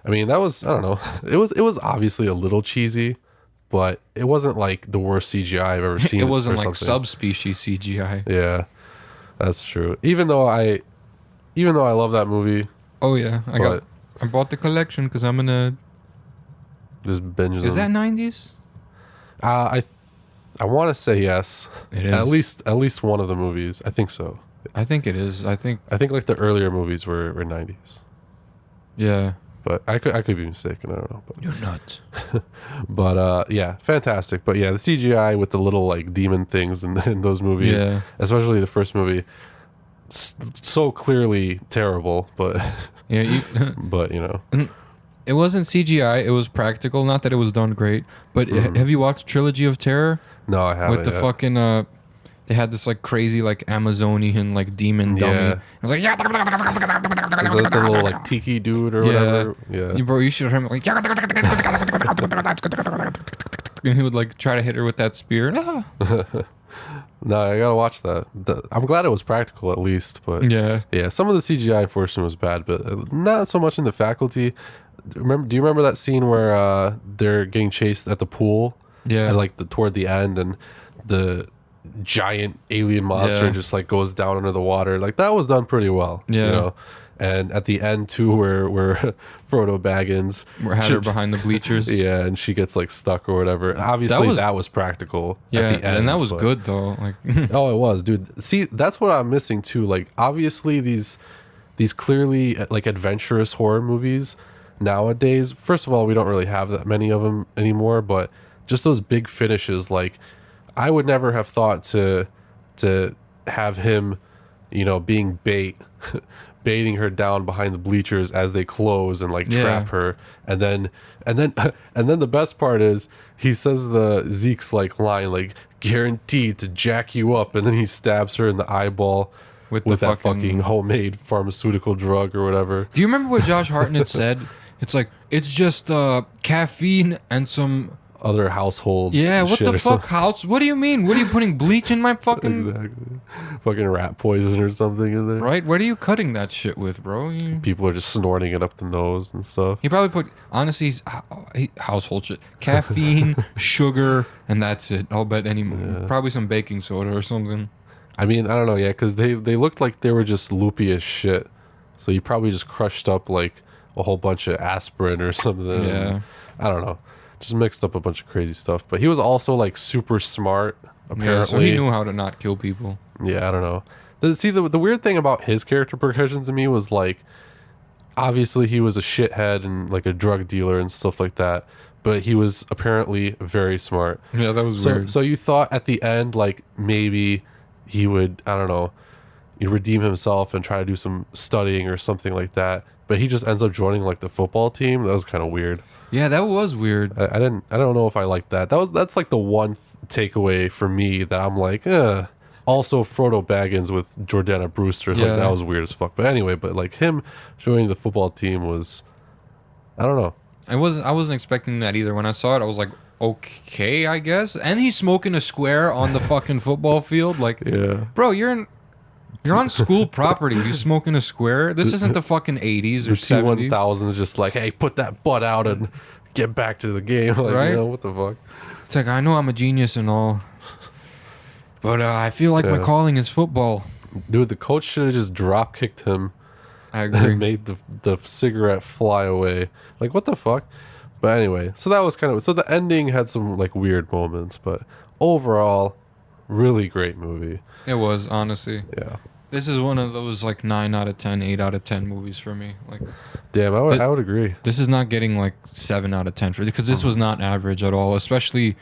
I mean, that was, I don't know, it was obviously a little cheesy, but it wasn't like the worst CGI I've ever seen. It wasn't or like something. subspecies CGI. Yeah, that's true. Even though I love that movie, Oh yeah, I bought the collection because I'm gonna. just binge them. Is that 90s? I want to say yes. It is. At least one of the movies. I think so. I think it is. I think. like the earlier movies were 90s. Yeah. But I could be mistaken. I don't know. But, You're nuts. but yeah, fantastic. But yeah, the CGI with the little like demon things in those movies, Yeah. especially the first movie, so clearly terrible. But Yeah. but It wasn't CGI. It was practical. Not that it was done great. But have you watched Trilogy of Terror? no, I haven't. With the yet. fucking they had this like crazy like Amazonian like demon dummy. Yeah. I was like, yeah. Is that the little like tiki dude or whatever? Yeah. Bro, you should have heard him like, and he would like try to hit her with that spear. Ah. No, I gotta watch that. I'm glad it was practical at least, but Yeah. some of the CGI unfortunately was bad, but not so much in the faculty. Do you remember that scene where they're getting chased at the pool? Yeah. And like toward the end, and the giant alien monster Yeah. just like goes down under the water. Like that was done pretty well. Yeah. And at the end too, where Frodo Baggins Had her behind the bleachers. yeah, and she gets like stuck or whatever. Obviously, that was practical. Yeah, at the end, and that was but- good though. Like, Oh, it was, dude. See, that's what I'm missing too. Like, obviously, these clearly like adventurous horror movies nowadays. First of all, we don't really have that many of them anymore. But just those big finishes, like I would never have thought to have him, being baiting her down behind the bleachers as they close and like trap her, and then the best part is he says the Zeke's like line like guaranteed to jack you up, and then he stabs her in the eyeball with that fucking homemade pharmaceutical drug or whatever. Do you remember what Josh Hartnett said? It's like it's just caffeine and some. Other household Yeah, what shit the or fuck? something. House? What do you mean? What are you putting bleach in my fucking? Exactly, fucking rat poison or something in there. Right? What are you cutting that shit with, bro? People are just snorting it up the nose and stuff. He probably put honestly household shit, caffeine, sugar, and that's it. I'll bet probably some baking soda or something. I mean, I don't know, because they looked like they were just loopy as shit. So you probably just crushed up like a whole bunch of aspirin or something. Yeah. I don't know. Just mixed up a bunch of crazy stuff. But he was also like super smart, apparently. Yeah, so he knew how to not kill people. Yeah, I don't know. The weird thing about his character progression to me was like, obviously he was a shithead and like a drug dealer and stuff like that. But he was apparently very smart. Yeah, that was weird. So you thought at the end, like maybe he would, I don't know, he'd redeem himself and try to do some studying or something like that. But he just ends up joining like the football team. That was kind of weird. Yeah, that was weird. I don't know if I like that. That's like the one takeaway for me that I'm like, Also, Frodo Baggins with Jordana Brewster, like that was weird as fuck. But anyway, like him joining the football team was, I don't know. I wasn't expecting that either. When I saw it, I was like, okay, I guess. And he's smoking a square on the fucking football field. Like, bro, you're on school property. You smoking a square? This isn't the fucking 80s or 70s. T-1000 is just like, hey, put that butt out and get back to the game. Like, Right? What the fuck? It's like, I know I'm a genius and all, but I feel like my calling is football. Dude, the coach should have just drop kicked him. I agree. And made the cigarette fly away. Like, what the fuck? But anyway, so that was so the ending had some like weird moments, but overall, really great movie. It was, honestly. Yeah. This is one of those like 9 out of 10, 8 out of 10 movies for me. Like, Damn, I would agree. this is not getting like 7 out of 10 for because this was not average at all. Especially,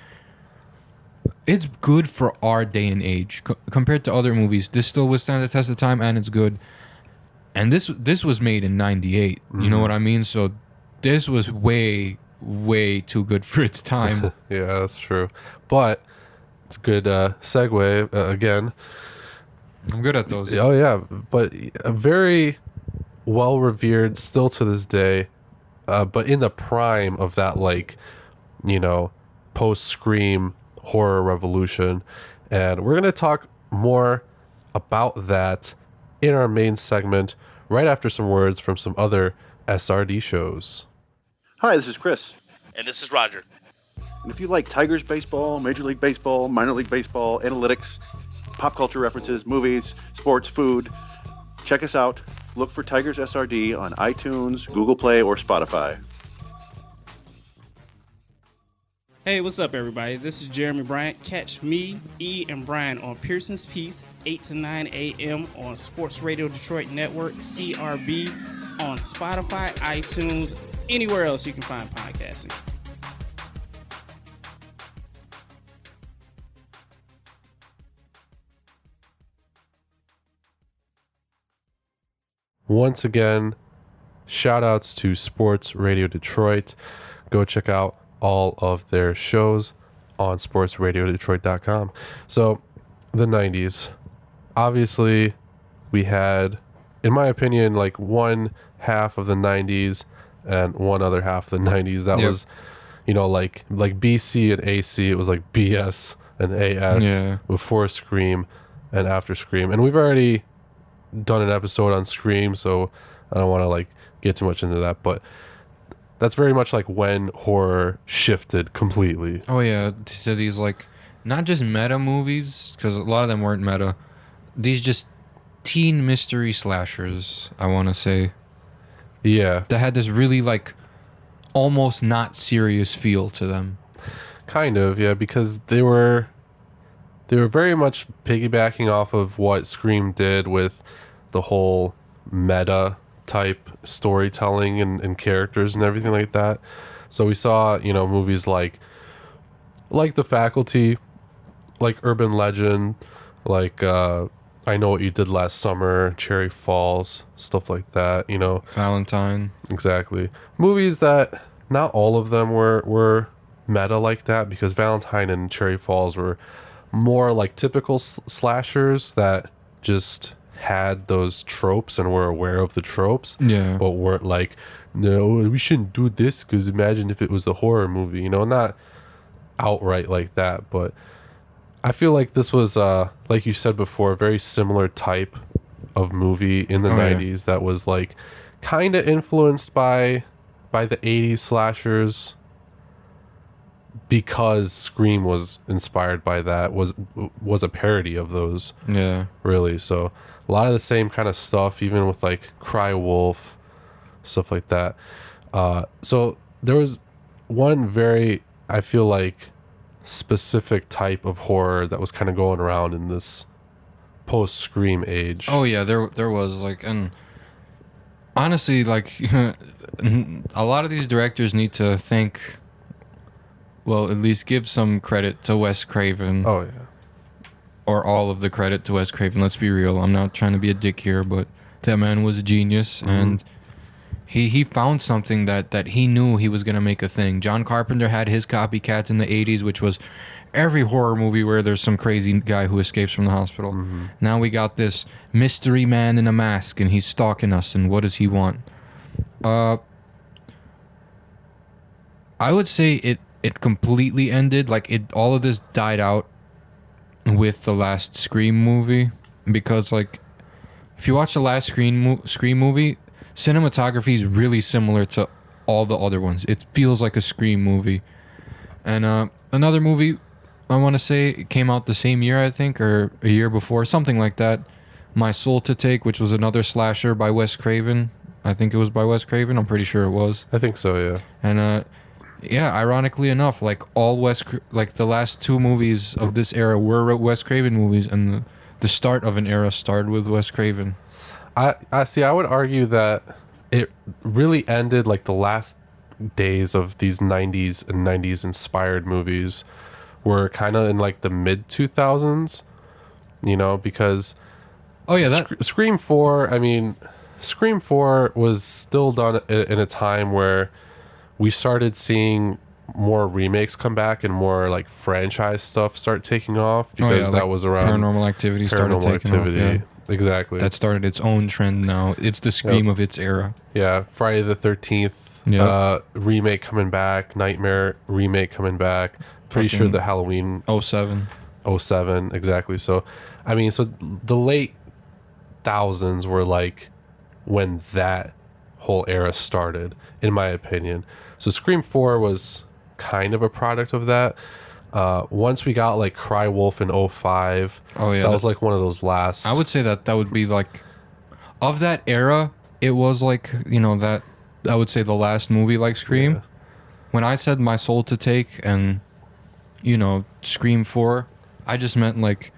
it's good for our day and age compared to other movies. This still withstands the test of time, and it's good. And this was made in '98. You know what I mean? So this was way too good for its time. Yeah, that's true. But it's a good segue again. I'm good at those. Oh yeah, but a very well revered still to this day, but in the prime of that like, post Scream horror revolution, and we're gonna talk more about that in our main segment right after some words from some other SRD shows. Hi, this is Chris. And this is Roger. And if you like Tigers baseball, Major League Baseball, minor league baseball, analytics, pop culture references, movies, sports, food, check us out. Look for Tigers SRD on iTunes, Google Play, or Spotify. Hey, what's up, everybody? This is Jeremy Bryant. Catch me, E, and Brian on Pearson's Piece, 8 to 9 a.m. on Sports Radio Detroit Network, CRB, on Spotify, iTunes, anywhere else you can find podcasting. Once again, shout outs to Sports Radio Detroit. Go check out all of their shows on sportsradiodetroit.com. So, the 90s. Obviously, we had, in my opinion, like one half of the 90s and one other half of the 90s that was, you know, like BC and AC. It was like BS and AS before Scream and after Scream. And we've already done an episode on Scream, so I don't want to like get too much into that, but that's very much like when horror shifted completely. Oh yeah, to these like not just meta movies, because a lot of them weren't meta. These just teen mystery slashers, I want to say. Yeah, that had this really like almost not serious feel to them. Kind of, yeah, because they were very much piggybacking off of what Scream did with the whole meta type storytelling and characters and everything like that. So we saw, you know, movies like The Faculty, like Urban Legend, like I Know What You Did Last Summer, Cherry Falls, stuff like that, you know. Valentine. Exactly. Movies that not all of them were meta like that, because Valentine and Cherry Falls were more like typical slashers that just had those tropes and were aware of the tropes, but weren't like, no, we shouldn't do this because imagine if it was a horror movie, you know, not outright like that. But I feel like this was, like you said before, a very similar type of movie in the 90s that was like kind of influenced by the 80s slashers, because Scream was inspired by that, was a parody of those. Yeah. Really. So a lot of the same kind of stuff, even with like Cry Wolf, stuff like that. So there was one very, I feel like, specific type of horror that was kind of going around in this post-Scream age. Oh yeah, there was like, and honestly, like a lot of these directors need to thank, well, at least give some credit to Wes Craven. Oh, yeah. Or all of the credit to Wes Craven. Let's be real. I'm not trying to be a dick here, but that man was a genius, and he found something that he knew he was going to make a thing. John Carpenter had his copycats in the 80s, which was every horror movie where there's some crazy guy who escapes from the hospital. Now we got this mystery man in a mask, and he's stalking us, and what does he want? I would say it completely ended, like all of this died out with the last Scream movie, because like if you watch the last Scream movie, cinematography is really similar to all the other ones. It feels like a Scream movie. And another movie I want to say came out the same year, I think, or a year before, something like that, My Soul to Take, which was another slasher by Wes Craven. I think it was by Wes Craven. I'm pretty sure it was. I think so, yeah. And yeah, ironically enough, like like the last two movies of this era were Wes Craven movies, and the start of an era started with Wes Craven. I see. I would argue that it really ended like the last days of these 90s and 90s inspired movies were kind of in like the mid 2000s, you know, because Scream 4, I mean, Scream 4 was still done in a time where we started seeing more remakes come back and more like franchise stuff start taking off, because that was around Paranormal Activity started taking off. Yeah. Exactly. That started its own trend now. It's the Scream of its era. Yeah. Friday the 13th remake coming back. Nightmare remake coming back. Pretty sure the Halloween 07. 07, exactly. So I mean, so the late thousands were like when that whole era started, in my opinion. So Scream 4 was kind of a product of that. Once we got like Cry Wolf in '05, Oh yeah, that was like one of those last. I would say that would be like, of that era, it was like, you know, that I would say the last movie like Scream. Yeah. When I said My Soul to Take and, you know, Scream 4, I just meant like,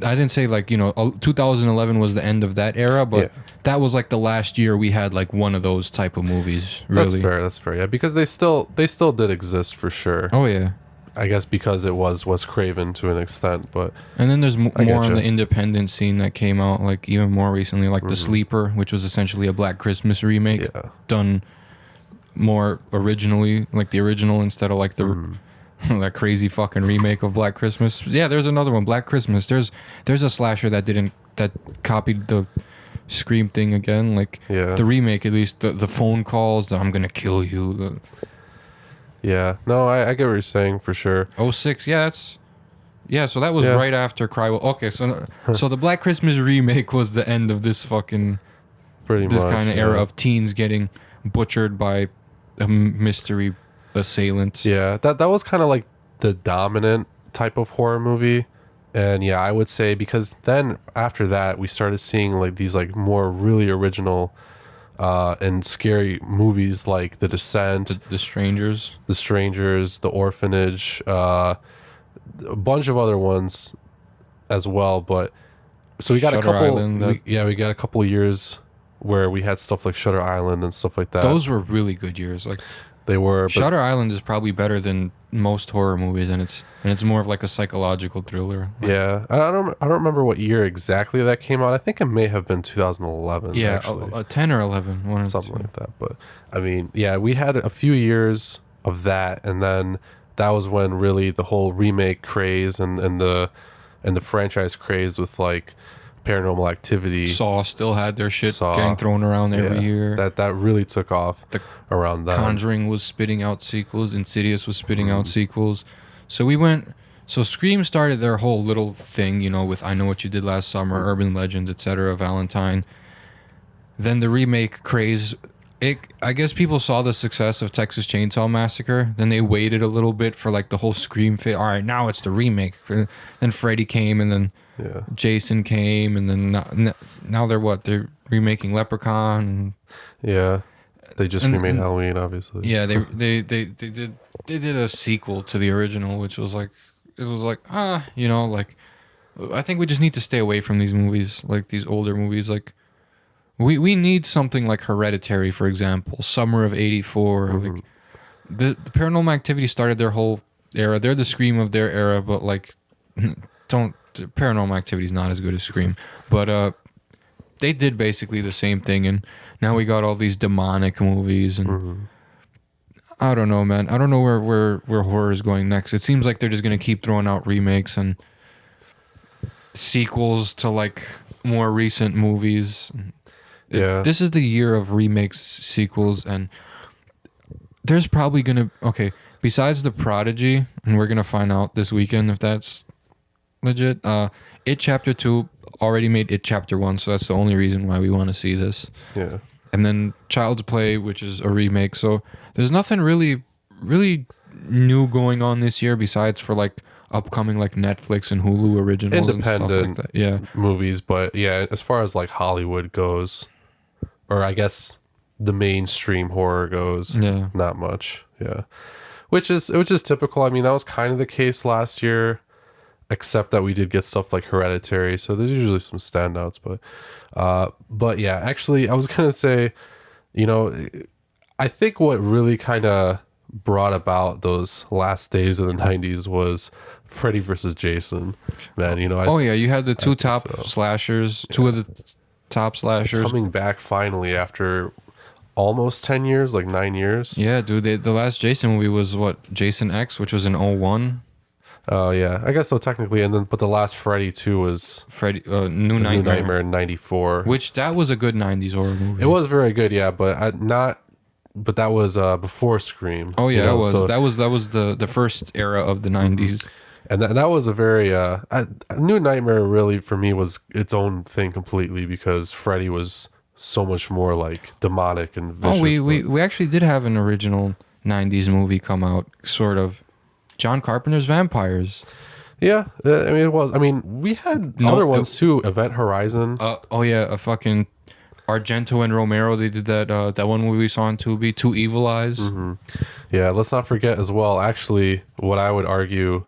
I didn't say like, you know, 2011 was the end of that era, but that was like the last year we had like one of those type of movies. Really. That's fair. Yeah, because they still did exist for sure. Oh yeah. I guess because it was Wes Craven to an extent, but And then there's more on getcha. the independent scene that came out like even more recently, like The Sleeper, which was essentially a Black Christmas remake done more originally, like the original instead of like the that crazy fucking remake of Black Christmas. Yeah, there's another one, Black Christmas. There's a slasher that copied the Scream thing again, like the remake at least, the phone calls, the I'm gonna kill you. Yeah, no, I get what you're saying for sure. 06, so that was right after Cry Wolf. Okay, so the Black Christmas remake was the end of this fucking this kind of era of teens getting butchered by a mystery assailant. Yeah, that was kind of like the dominant type of horror movie. And yeah, I would say because then after that we started seeing like these like more really original and scary movies like The Descent, The Strangers, The Orphanage, a bunch of other ones as well. But so we got Shutter a couple. Island, we got a couple of years where we had stuff like Shutter Island and stuff like that. Those were really good years. Like they were. But Shutter Island is probably better than most horror movies, and it's more of like a psychological thriller. Like, yeah, I don't remember what year exactly that came out. I think it may have been 2011. Yeah, actually. 10 or 11, one or Something two. like that. But I mean, yeah, we had a few years of that, and then that was when really the whole remake craze and the franchise craze with like Paranormal Activity. Saw still had their shit Saw, getting thrown around every year. That really took off around that. Conjuring was spitting out sequels. Insidious was spitting out sequels. So Scream started their whole little thing, you know, with I Know What You Did Last Summer, Urban Legends, etc., Valentine. Then the remake craze. I guess people saw the success of Texas Chainsaw Massacre. Then they waited a little bit for like the whole Scream fit. All right, now it's the remake. Then Freddy came, and then Jason came, and then now they're remaking Leprechaun. Yeah, they just remade Halloween, obviously. Yeah, they did a sequel to the original, which was like you know, like I think we just need to stay away from these movies, like these older movies. Like we need something like Hereditary, for example, Summer of '84. Like the Paranormal Activity started their whole era. They're the Scream of their era, but like Paranormal Activity is not as good as Scream, but they did basically the same thing, and now we got all these demonic movies, and I don't know, man. I don't know where horror is going next. It seems like they're just gonna keep throwing out remakes and sequels to like more recent movies. Yeah, this is the year of remakes, sequels, and there's probably gonna besides The Prodigy, and we're gonna find out this weekend if that's legit. It Chapter 2 already made It Chapter 1, so that's the only reason why we want to see this. Yeah. And then Child's Play, which is a remake. So there's nothing really new going on this year besides for like upcoming like Netflix and Hulu originals and stuff like that. Yeah. Movies, but yeah, as far as like Hollywood goes, or I guess the mainstream horror goes, not much. Yeah. Which is typical. I mean, that was kind of the case last year, except that we did get stuff like Hereditary, so there's usually some standouts, but yeah, actually I was gonna say, you know, I think what really kind of brought about those last days of the 90s was Freddy versus Jason, man. You know, you had the two top slashers, two of the top slashers coming back finally after almost 10 years, like 9 years. Yeah, dude, the last Jason movie was what, Jason X, which was in 01. Oh yeah, I guess so technically, but the last Freddy 2 was Freddy New Nightmare in '94, which that was a good '90s horror movie. It was very good, yeah, but but that was before Scream. Oh yeah, you know, it was. so, that was the first era of the '90s. And that was a very New Nightmare really for me was its own thing completely because Freddy was so much more like demonic and vicious. We actually did have an original 90s movie come out, sort of. John Carpenter's Vampires. Yeah, I mean it was. I mean we had other ones too. Event Horizon. A fucking Argento and Romero. They did that one movie we saw on Tubi, Two Evil Eyes. Mm-hmm. Yeah, let's not forget as well. Actually, what I would argue,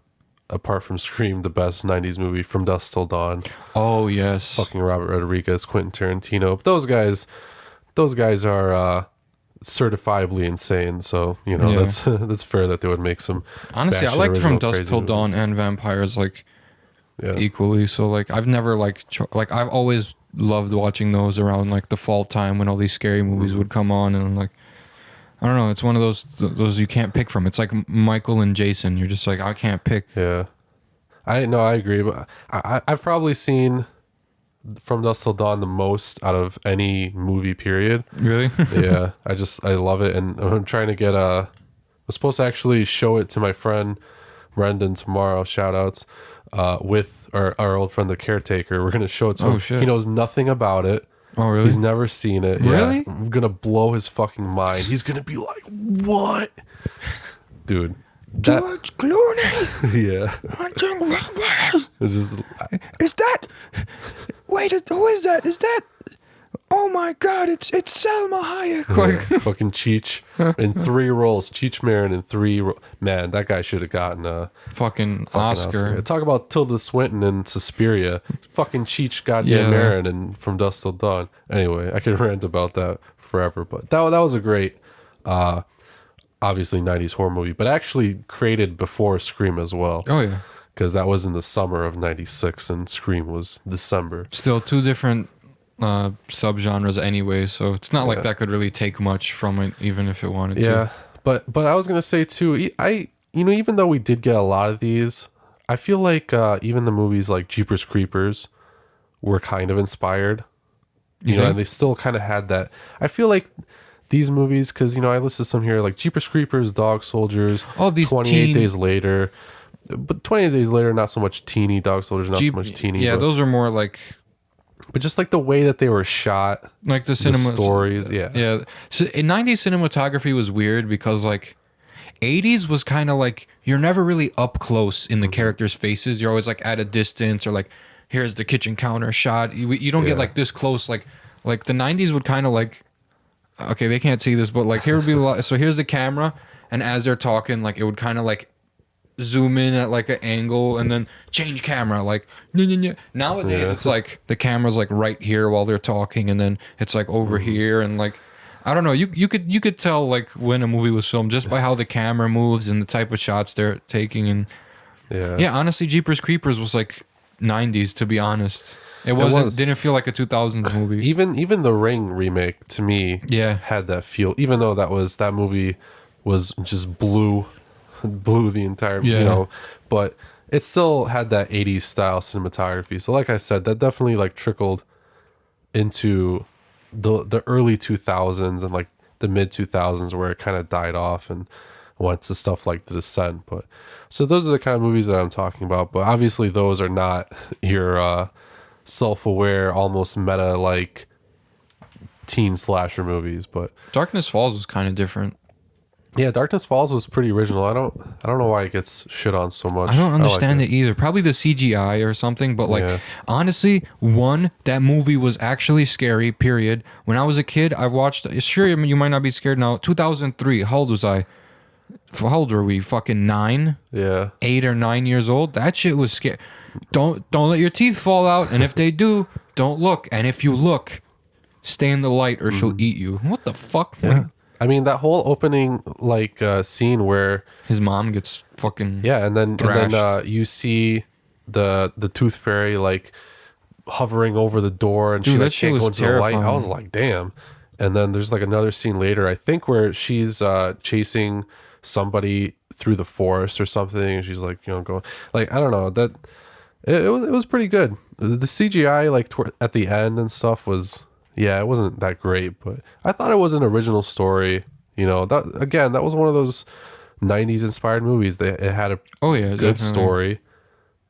apart from Scream, the best '90s movie, From Dusk Till Dawn. Oh yes, fucking Robert Rodriguez, Quentin Tarantino. Those guys are certifiably insane. So that's fair that they would make some. Honestly, I liked From Dusk Till Dawn and Vampires equally. So like I've never I've always loved watching those around like the fall time when all these scary movies would come on, and I'm like, I don't know, it's one of those you can't pick from. It's like Michael and Jason. You're just like, I can't pick. Yeah, I agree, but I've probably seen From Dusk Till Dawn the most out of any movie period. Really? Yeah, I love it, and I'm trying to get I was supposed to actually show it to my friend Brendan tomorrow. Shout outs. With our old friend the Caretaker. We're gonna show it to him. Shit. He knows nothing about it. Oh really? He's never seen it. Really? Yeah. I'm gonna blow his fucking mind. He's gonna be like, what? Dude. George Clooney Yeah. hunting vampires. It's just Is that? Wait, who is that? Is that? Oh my God! It's Selma Hayek. yeah, fucking Cheech in 3 roles. Cheech Marin in 3 Man, that guy should have gotten a fucking Oscar. Talk about Tilda Swinton in Suspiria. Fucking Cheech goddamn Marin and From Dusk Till Dawn. Anyway, I could rant about that forever, but that was a great obviously 90s horror movie, but actually created before Scream as well. Oh yeah. Because that was in the summer of 96 and Scream was December. Still 2 different subgenres anyway, so it's not like that could really take much from it, even if it wanted to. Yeah, but I was gonna say too, even though we did get a lot of these, I feel like even the movies like Jeepers Creepers were kind of inspired. You know, and they still kind of had that. I feel like these movies, because I listed some here like Jeepers Creepers, Dog Soldiers, these 28 Days Later, but 28 Days Later not so much teeny. Dog Soldiers not so much teeny. Yeah, those are more like. But just like the way that they were shot, like the cinema stories, yeah. So in 90s cinematography was weird because like 80s was kind of like you're never really up close in the characters' faces. You're always like at a distance, or like here's the kitchen counter shot. You don't get like this close. Like the 90s would kind of like, okay, they can't see this, but like here would be so here's the camera, and as they're talking, like it would kind of like zoom in at like an angle and then change camera like nowadays it's like the camera's like right here while they're talking, and then it's like over here, and like I don't know, you could tell like when a movie was filmed just by how the camera moves and the type of shots they're taking. And honestly Jeepers Creepers was like 90s, to be honest. It didn't feel like a 2000s movie. Even the Ring remake to me had that feel, even though that movie was just blew the entire but it still had that 80s style cinematography. So like I said, that definitely like trickled into the early 2000s and like the mid 2000s, where it kind of died off and went to stuff like The Descent. But so those are the kind of movies that I'm talking about, but obviously those are not your self-aware, almost meta like teen slasher movies. But Darkness Falls was kind of different. Yeah, Darkness Falls was pretty original. I don't know why it gets shit on so much. I don't understand it either. Probably the CGI or something, but like honestly, that movie was actually scary, period. When I was a kid, I watched, sure you might not be scared now, 2003. How old was I? How old were we? Fucking 9? Yeah. 8 or 9 years old? That shit was scary. Don't let your teeth fall out, and if they do, don't look. And if you look, stay in the light or she'll eat you. What the fuck? Yeah. I mean, that whole opening like scene where his mom gets fucking and then you see the Tooth Fairy like hovering over the door, and she like can't go into the light. I was like, damn. And then there's like another scene later, I think, where she's chasing somebody through the forest or something, and she's like, going like, I don't know, that it was pretty good. The CGI like at the end and stuff was. Yeah, it wasn't that great, but I thought it was an original story. That was one of those '90s inspired movies. It had a good definitely. story,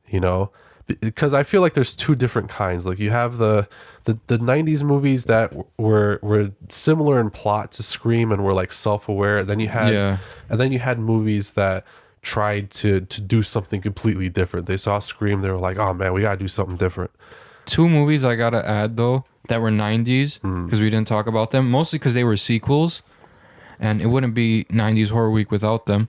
you know, because I feel like there's two different kinds. Like you have the '90s movies that were similar in plot to Scream and were like self-aware. Then you had movies that tried to do something completely different. They saw Scream, they were like, oh man, we gotta do something different. Two movies I gotta add though that were 90s because we didn't talk about them, mostly because they were sequels, and it wouldn't be 90s Horror Week without them.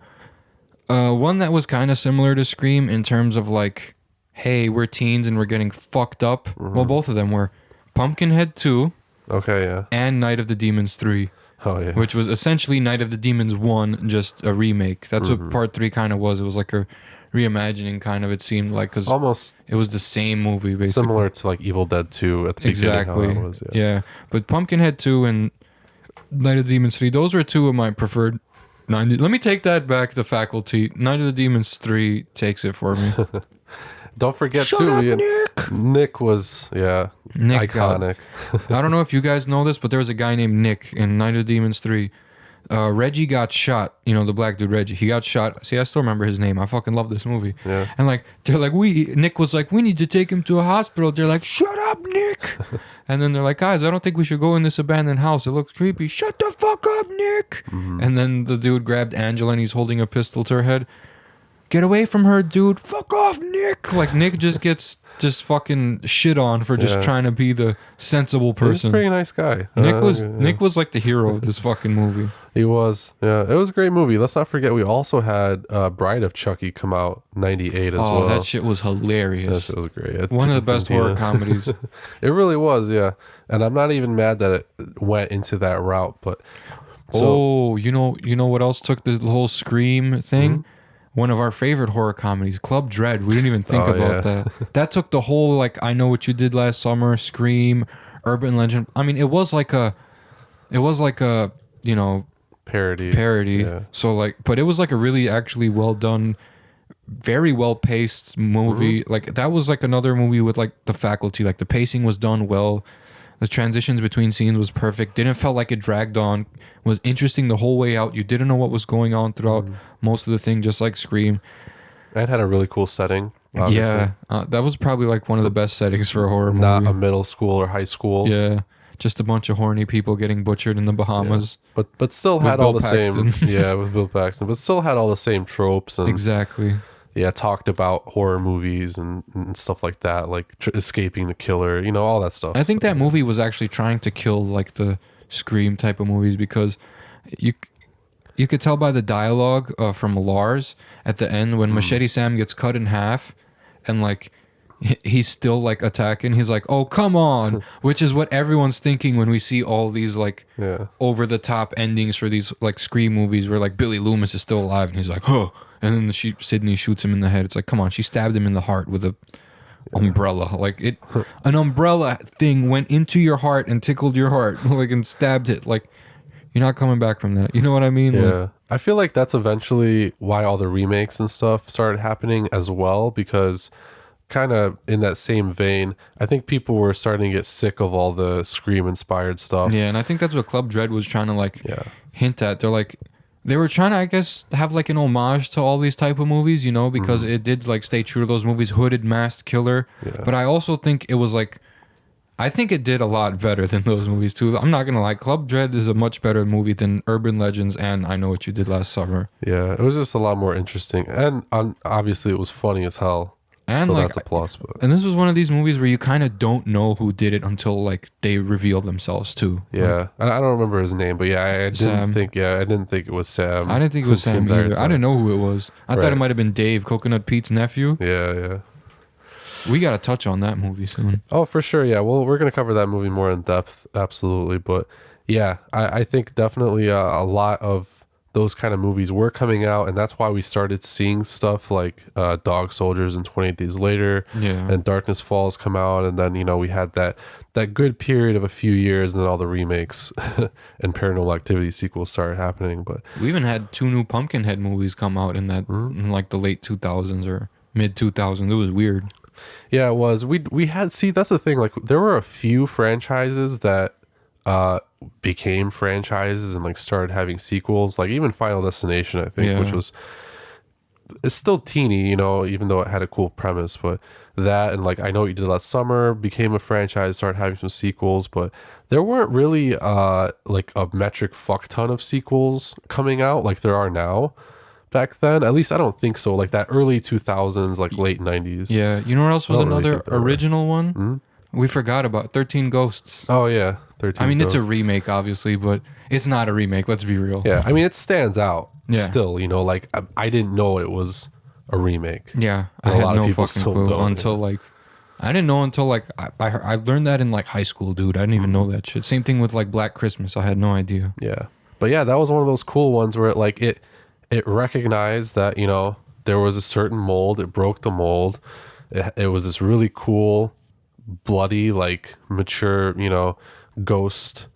One that was kind of similar to Scream in terms of like, hey, we're teens and we're getting fucked up. Well, both of them were Pumpkinhead 2. Okay, yeah. And Night of the Demons 3. Oh yeah. Which was essentially Night of the Demons 1, just a remake. That's what part 3 kind of was. It was like a reimagining kind of, it seemed like, because almost it was the same movie basically. Similar to like Evil Dead 2 at the beginning. How that was, yeah. But Pumpkinhead 2 and Night of the Demons 3, those were two of my preferred 90s. Let me take that back, The Faculty. Night of the Demons 3 takes it for me. Don't forget Shut too, up, Nick! Nick was Nick iconic. I don't know if you guys know this, but there was a guy named Nick in Night of the Demons 3. Reggie got shot. You know, the black dude Reggie. He got shot. See, I still remember his name. I fucking love this movie. Yeah. And like, they're like, Nick was like, we need to take him to a hospital. They're like, shut up, Nick. And then they're like, guys, I don't think we should go in this abandoned house. It looks creepy. Shut the fuck up, Nick. And then the dude grabbed Angela and he's holding a pistol to her head. Get away from her, dude. Fuck off, Nick. Like, Nick just gets fucking shit on for just trying to be the sensible person. He's a pretty nice guy. Nick was like the hero of this fucking movie. He was. Yeah, it was a great movie. Let's not forget we also had Bride of Chucky come out 98 as well. Oh, that shit was hilarious. That shit was great. One of the best horror comedies. It really was, yeah. And I'm not even mad that it went into that route, but you know what else took the whole Scream thing? One of our favorite horror comedies, Club Dread. We didn't even think about that. That took the whole, like, I Know What You Did Last Summer, Scream, Urban Legend. I mean, it was like a, you know, parody. Yeah. So like, but it was like a really actually well done, very well paced movie. Like that was like another movie with like The Faculty. Like the pacing was done well. The transitions between scenes was perfect. Didn't feel like it dragged on. Was interesting the whole way out. You didn't know what was going on throughout most of the thing, just like Scream. It had a really cool setting. Obviously. Yeah, that was probably like one of the best settings for a horror movie. Not a middle school or high school. Yeah, just a bunch of horny people getting butchered in the Bahamas. Yeah. But still had all the same. Yeah, with Bill Paxton. But still had all the same tropes and exactly. Yeah, talked about horror movies and stuff like that, like escaping the killer, you know, all that stuff. I think that movie was actually trying to kill like the Scream type of movies because you could tell by the dialogue from Lars at the end when Machete Sam gets cut in half and like he's still like attacking. He's like, "Oh, come on," which is what everyone's thinking when we see all these like over the top endings for these like Scream movies where like Billy Loomis is still alive and he's like, "Huh." And then Sydney shoots him in the head. It's like, come on, she stabbed him in the heart with a umbrella. Like an umbrella thing went into your heart and tickled your heart, like and stabbed it. Like you're not coming back from that. You know what I mean? Yeah. Like, I feel like that's eventually why all the remakes and stuff started happening as well, because kind of in that same vein, I think people were starting to get sick of all the Scream inspired stuff. Yeah, and I think that's what Club Dread was trying to like hint at. They're like. They were trying to, I guess, have like an homage to all these type of movies, you know, because it did like stay true to those movies, hooded, masked killer. Yeah. But I also think it was like, I think it did a lot better than those movies too. I'm not gonna lie, Club Dread is a much better movie than Urban Legends and I Know What You Did Last Summer. Yeah, it was just a lot more interesting, and obviously it was funny as hell. And so like, that's a plus. But. And this was one of these movies where you kind of don't know who did it until like they reveal themselves too. Yeah, like, I don't remember his name, but yeah, I didn't think it was Sam. I didn't think it was Sam either. I didn't know who it was. I thought it might have been Dave, Coconut Pete's nephew. Yeah. We got to touch on that movie soon. Oh, for sure. Yeah. Well, we're gonna cover that movie more in depth, absolutely. But yeah, I think definitely a lot of those kind of movies were coming out, and that's why we started seeing stuff like Dog Soldiers and 28 Days Later, and Darkness Falls come out, and then, you know, we had that good period of a few years, and then all the remakes and Paranormal Activity sequels started happening. But we even had 2 new Pumpkinhead movies come out in that in like the late 2000s or mid 2000s. It was weird. Yeah, it was. We had, see, that's the thing. Like, there were a few franchises that became franchises and like started having sequels, like even Final Destination, I think, which was, it's still teeny, you know, even though it had a cool premise, but that and like I Know What You Did Last Summer became a franchise, started having some sequels, but there weren't really like a metric fuck ton of sequels coming out like there are now. Back then, at least I don't think so. Like that early 2000s, like late 90s. Yeah, you know what else was another original one? Mm-hmm. We forgot about 13 Ghosts. Oh yeah, 13. I mean, Ghosts. it's a remake, obviously, but it's not a remake. Let's be real. Yeah, I mean, it stands out. Yeah. Still, you know, like I didn't know it was a remake. Yeah, And I a had lot of no people fucking still clue don't, until like I didn't know until like I learned that in like high school, dude. I didn't even know that shit. Same thing with like Black Christmas. I had no idea. Yeah, but yeah, that was one of those cool ones where it recognized that, you know, there was a certain mold. It broke the mold. It was this really cool, bloody, like mature, you know, ghost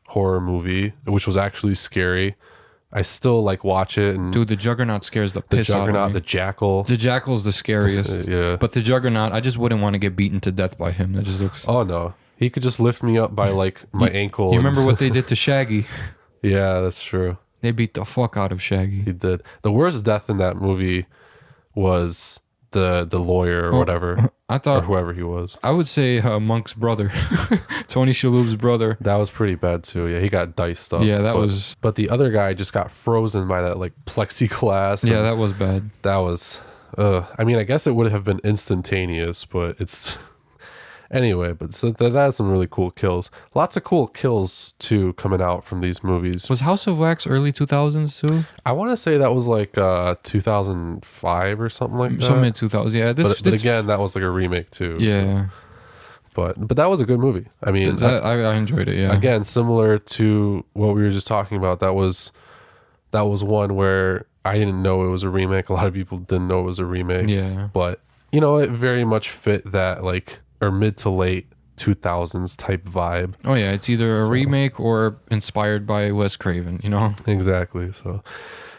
horror movie, which was actually scary. I still like watch it. And Dude, the Juggernaut scares the the piss out of Juggernaut, me. the Jackal. The Jackal's the scariest. Yeah. But the Juggernaut, I just wouldn't want to get beaten to death by him. That just looks. Oh no, he could just lift me up by like my ankle. You remember what they did to Shaggy? Yeah, that's true. They beat the fuck out of Shaggy. He did. The worst death in that movie was the lawyer or whatever, I or thought whoever he was. I would say Monk's brother, Tony Shalhoub's brother. That was pretty bad too. Yeah, he got diced up. Yeah, that was. But the other guy just got frozen by that like plexiglass. Yeah, and that was bad. that was. I mean, I guess it would have been instantaneous, but it's. Anyway, but so that's some really cool kills. Lots of cool kills too coming out from these movies. Was House of Wax early 2000s too? I want to say that was like 2005 or something like that. Some mid 2000s. Yeah, But again, that was like a remake too. Yeah, so. But that was a good movie. I mean, I enjoyed it. Yeah. again, similar to what we were just talking about. That was one where I didn't know it was a remake. A lot of people didn't know it was a remake. Yeah. But you know, it very much fit that like or mid to late 2000s type vibe. Oh yeah, it's either a remake or inspired by Wes Craven. You know. Exactly. So,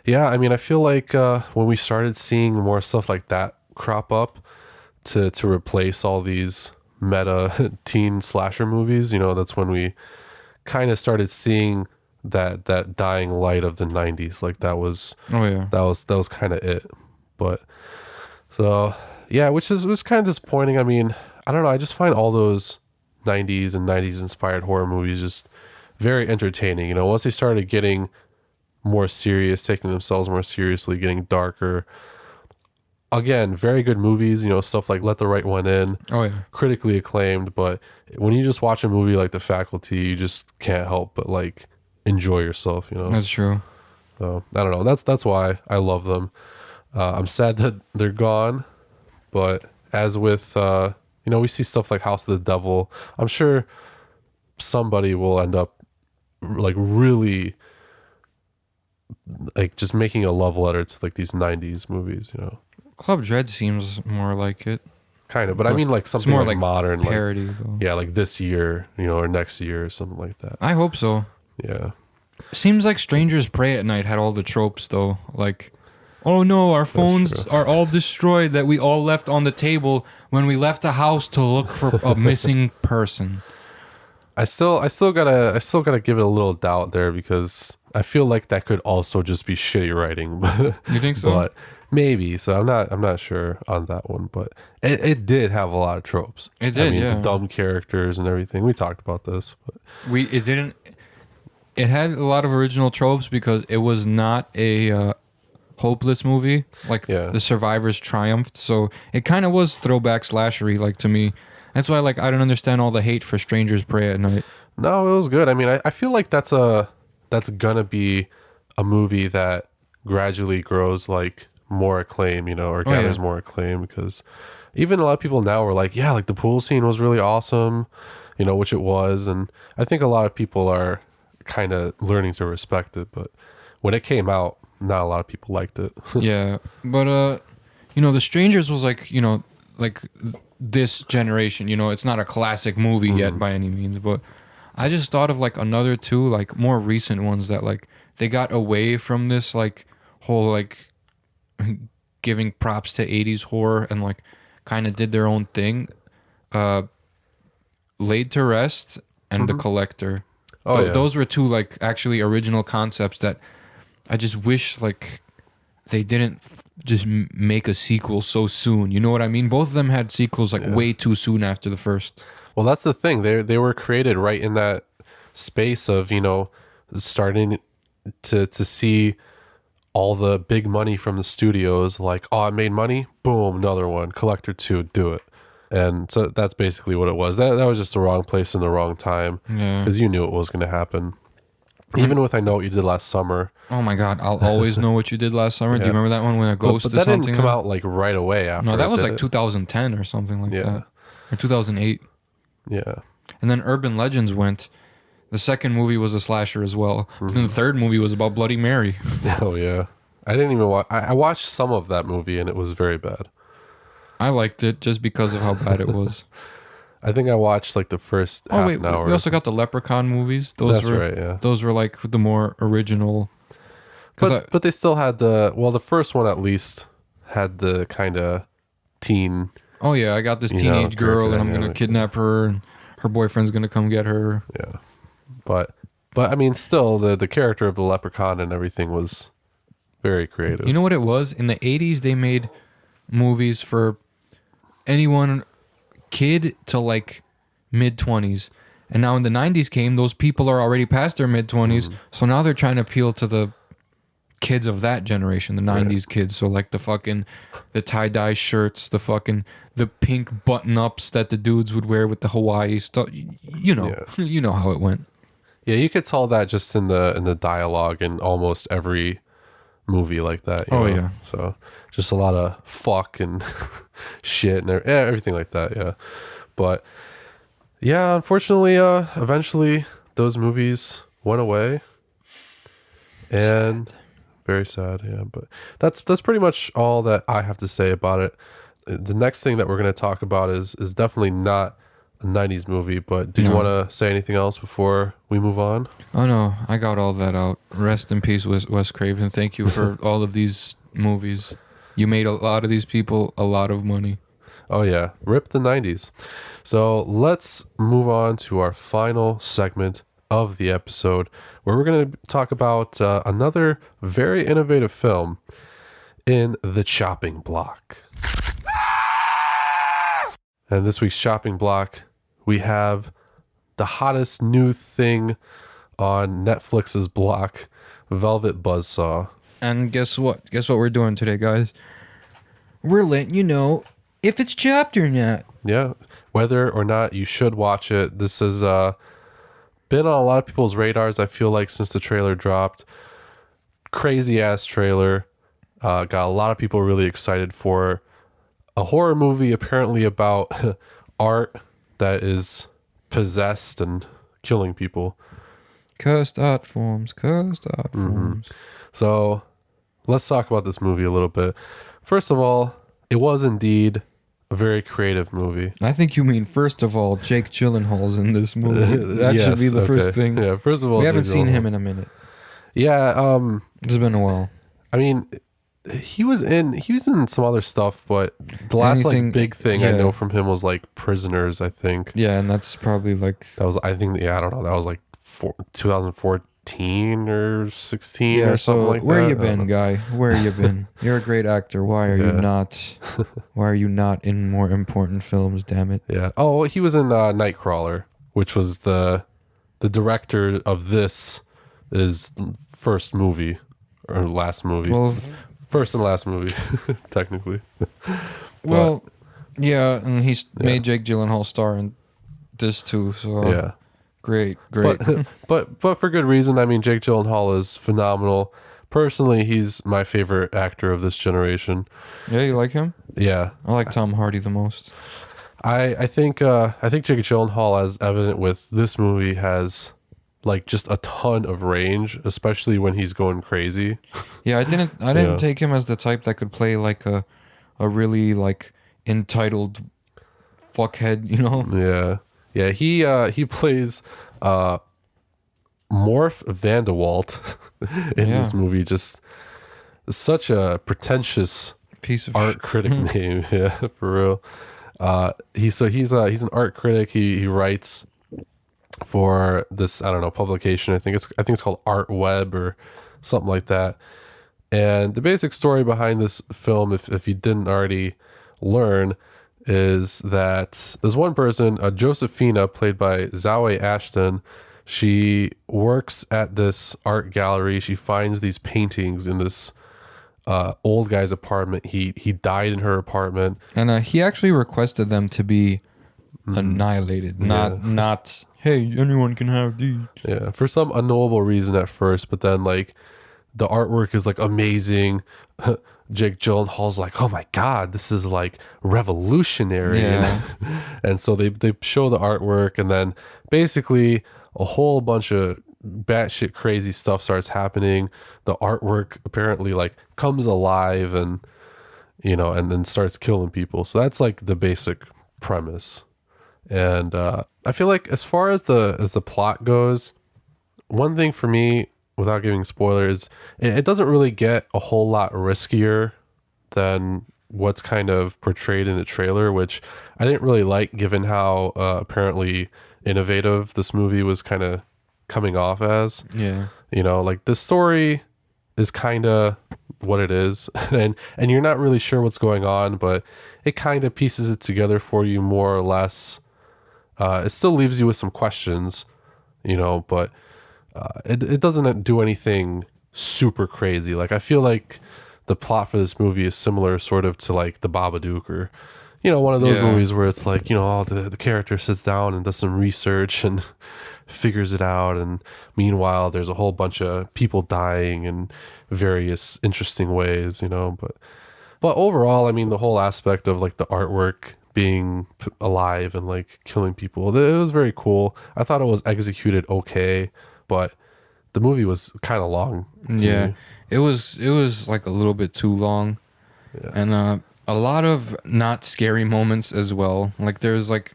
yeah, I mean, I feel like when we started seeing more stuff like that crop up to replace all these meta teen slasher movies, you know, that's when we kind of started seeing that dying light of the 90s. Like that was that was kind of it. But so yeah, which was kind of disappointing. I mean, I don't know, I just find all those 90s and 90s inspired horror movies just very entertaining. You know, once they started getting more serious, taking themselves more seriously, getting darker. Again, very good movies, you know, stuff like Let the Right One In. Oh yeah. Critically acclaimed, but when you just watch a movie like The Faculty, you just can't help but like enjoy yourself, you know. That's true. So I don't know. That's why I love them. I'm sad that they're gone, but as with you know, we see stuff like House of the Devil. I'm sure somebody will end up like really like just making a love letter to like these 90s movies, you know. Club Dread seems more like it. Kind of, but I mean like something more like modern, parody like, though. yeah, like this year, you know, or next year or something like that. I hope so. Yeah. Seems like Strangers Pray at Night had all the tropes though. Like, oh no, our phones are all destroyed that we all left on the table when we left the house to look for a missing person. I still gotta give it a little doubt there because I feel like that could also just be shitty writing. You think so? But maybe. So I'm not sure on that one. But it did have a lot of tropes. It did. I mean, yeah. the dumb characters and everything. We talked about this. But It had a lot of original tropes because it was not a hopeless movie. Like the survivors triumphed, so it kind of was throwback slashery. Like to me, that's why like I don't understand all the hate for Strangers Pray at Night. No, it was good. I mean, I feel like that's gonna be a movie that gradually grows like more acclaim, you know, or gathers more acclaim because even a lot of people now were like, yeah, like the pool scene was really awesome, you know, which it was, and I think a lot of people are kind of learning to respect it, but when it came out, not a lot of people liked it. Yeah, but you know, The Strangers was like, you know, like this generation, you know, it's not a classic movie yet by any means, but I just thought of like another two like more recent ones that like they got away from this like whole like giving props to 80s horror and like kind of did their own thing. Laid to Rest and The Collector. Oh, yeah. Those were two like actually original concepts that I just wish like they didn't just make a sequel so soon. You know what I mean? Both of them had sequels like way too soon after the first. Well, that's the thing. They were created right in that space of, starting to see all the big money from the studios. Like, oh, it made money. Boom, another one. Collector 2, do it. And so that's basically what it was. That was just the wrong place in the wrong time. Yeah. Because you knew it was going to happen. Even with I Know What You Did Last Summer. Oh my God, I'll always know what you did last summer. Do you remember that one when a ghost But or that something? didn't come out like right away after. No, that it was did like it. 2010 or something like Yeah. that. Or 2008. Yeah. And then Urban Legends went. The second movie was a slasher as well. And then the third movie was about Bloody Mary. Oh, yeah. I didn't even watch. I watched some of that movie and it was very bad. I liked it just because of how bad it was. I think I watched like the first half an hour. We also got the Leprechaun movies. Those That's were right, yeah. Those were like the more original. But they still had the first one at least had the kind of teen. Oh yeah, I got this teenage girl and I'm gonna kidnap her and her boyfriend's gonna come get her. Yeah, but I mean, still the character of the leprechaun and everything was very creative. You know what it was? In the 80s, they made movies for anyone, kid to like mid 20s. And now in the 90s came, those people are already past their mid 20s. So now they're trying to appeal to the kids of that generation, the 90s kids. So like the tie-dye shirts, the pink button-ups that the dudes would wear with the Hawaii stuff. You know how it went. Yeah, you could tell that just in the dialogue in almost every movie like that. you know? Yeah. So just a lot of fuck and shit and everything like that. Yeah, but yeah, unfortunately, eventually those movies went away, and very sad. Yeah, but that's pretty much all that I have to say about it. The next thing that we're going to talk about is definitely not a 90s movie, but do you want to say anything else before we move on? Oh no, I got all that out. Rest in peace, Wes Craven. Thank you for all of these movies. You made a lot of these people a lot of money. Oh yeah, rip the 90s. So let's move on to our final segment of the episode, where we're going to talk about another very innovative film in the chopping block. And this week's chopping block, we have the hottest new thing on Netflix's block, Velvet Buzzsaw. And guess what? Guess what we're doing today, guys? We're letting you know if it's chopped or not. Yeah, whether or not you should watch it. This has been on a lot of people's radars, I feel like, since the trailer dropped. Crazy ass trailer. Got a lot of people really excited for a horror movie apparently about art that is possessed and killing people. Cursed art forms. So let's talk about this movie a little bit. First of all, it was indeed a very creative movie. I think you mean, first of all, Jake Gyllenhaal's in this movie. That should be the first thing. Yeah, first of all, we haven't Jake seen Gyllenhaal. him in a minute. Yeah, It's been a while. I mean, he was in some other stuff, but the last Anything- like big thing I yeah. know from him was like Prisoners, I think. Yeah, and that's probably like... That was, I think, I don't know, that was like 2014 or 16 or something like where that. you been, guy? Where you been? You're a great actor. Why are you not? Why are you not in more important films? Damn it! Yeah. Oh, he was in Nightcrawler, which was the director of this is first movie or last movie. Well, First and last movie, technically. well, yeah, and he's made Jake Gyllenhaal star in this too. So Yeah. great. But for good reason. I mean, Jake Gyllenhaal is phenomenal. Personally, he's my favorite actor of this generation. Yeah, you like him? Yeah. I like Tom Hardy the most. I think Jake Gyllenhaal, as evident with this movie, has like just a ton of range, especially when he's going crazy. Yeah, I didn't take him as the type that could play like a really like entitled fuckhead, you know? Yeah. He plays Morph Vandewalt in this movie. Just such a pretentious Piece of art critic name. Yeah, for real. He's an art critic. He writes for this, I don't know, publication. I think it's called Art Web or something like that. And the basic story behind this film, if you didn't already learn, is that there's one person, Josephina, played by Zawe Ashton. She works at this art gallery. She finds these paintings in this old guy's apartment. He died in her apartment, And he actually requested them to be annihilated, not hey, anyone can have these. yeah, for some unknowable reason at first. But then like the artwork is like amazing. Jake Gyllenhaal's like, oh my god, this is like revolutionary. Yeah. And so they show the artwork, and then basically a whole bunch of batshit crazy stuff starts happening. The artwork apparently like comes alive, and and then starts killing people. So that's like the basic premise. And I feel like as far as the plot goes, one thing for me, without giving spoilers, it doesn't really get a whole lot riskier than what's kind of portrayed in the trailer, which I didn't really like, given how apparently innovative this movie was kind of coming off as. Yeah. Like the story is kind of what it is, and you're not really sure what's going on, but it kind of pieces it together for you more or less. It still leaves you with some questions, but it doesn't do anything super crazy. Like I feel like the plot for this movie is similar sort of to like The Babadook, or one of those movies where it's like the character sits down and does some research and figures it out, and meanwhile there's a whole bunch of people dying in various interesting ways, but overall, I mean, the whole aspect of like the artwork being alive and like killing people, it was very cool. I thought it was executed okay, but the movie was kind of long to me. It was like a little bit too long. And a lot of not scary moments as well. Like there's like,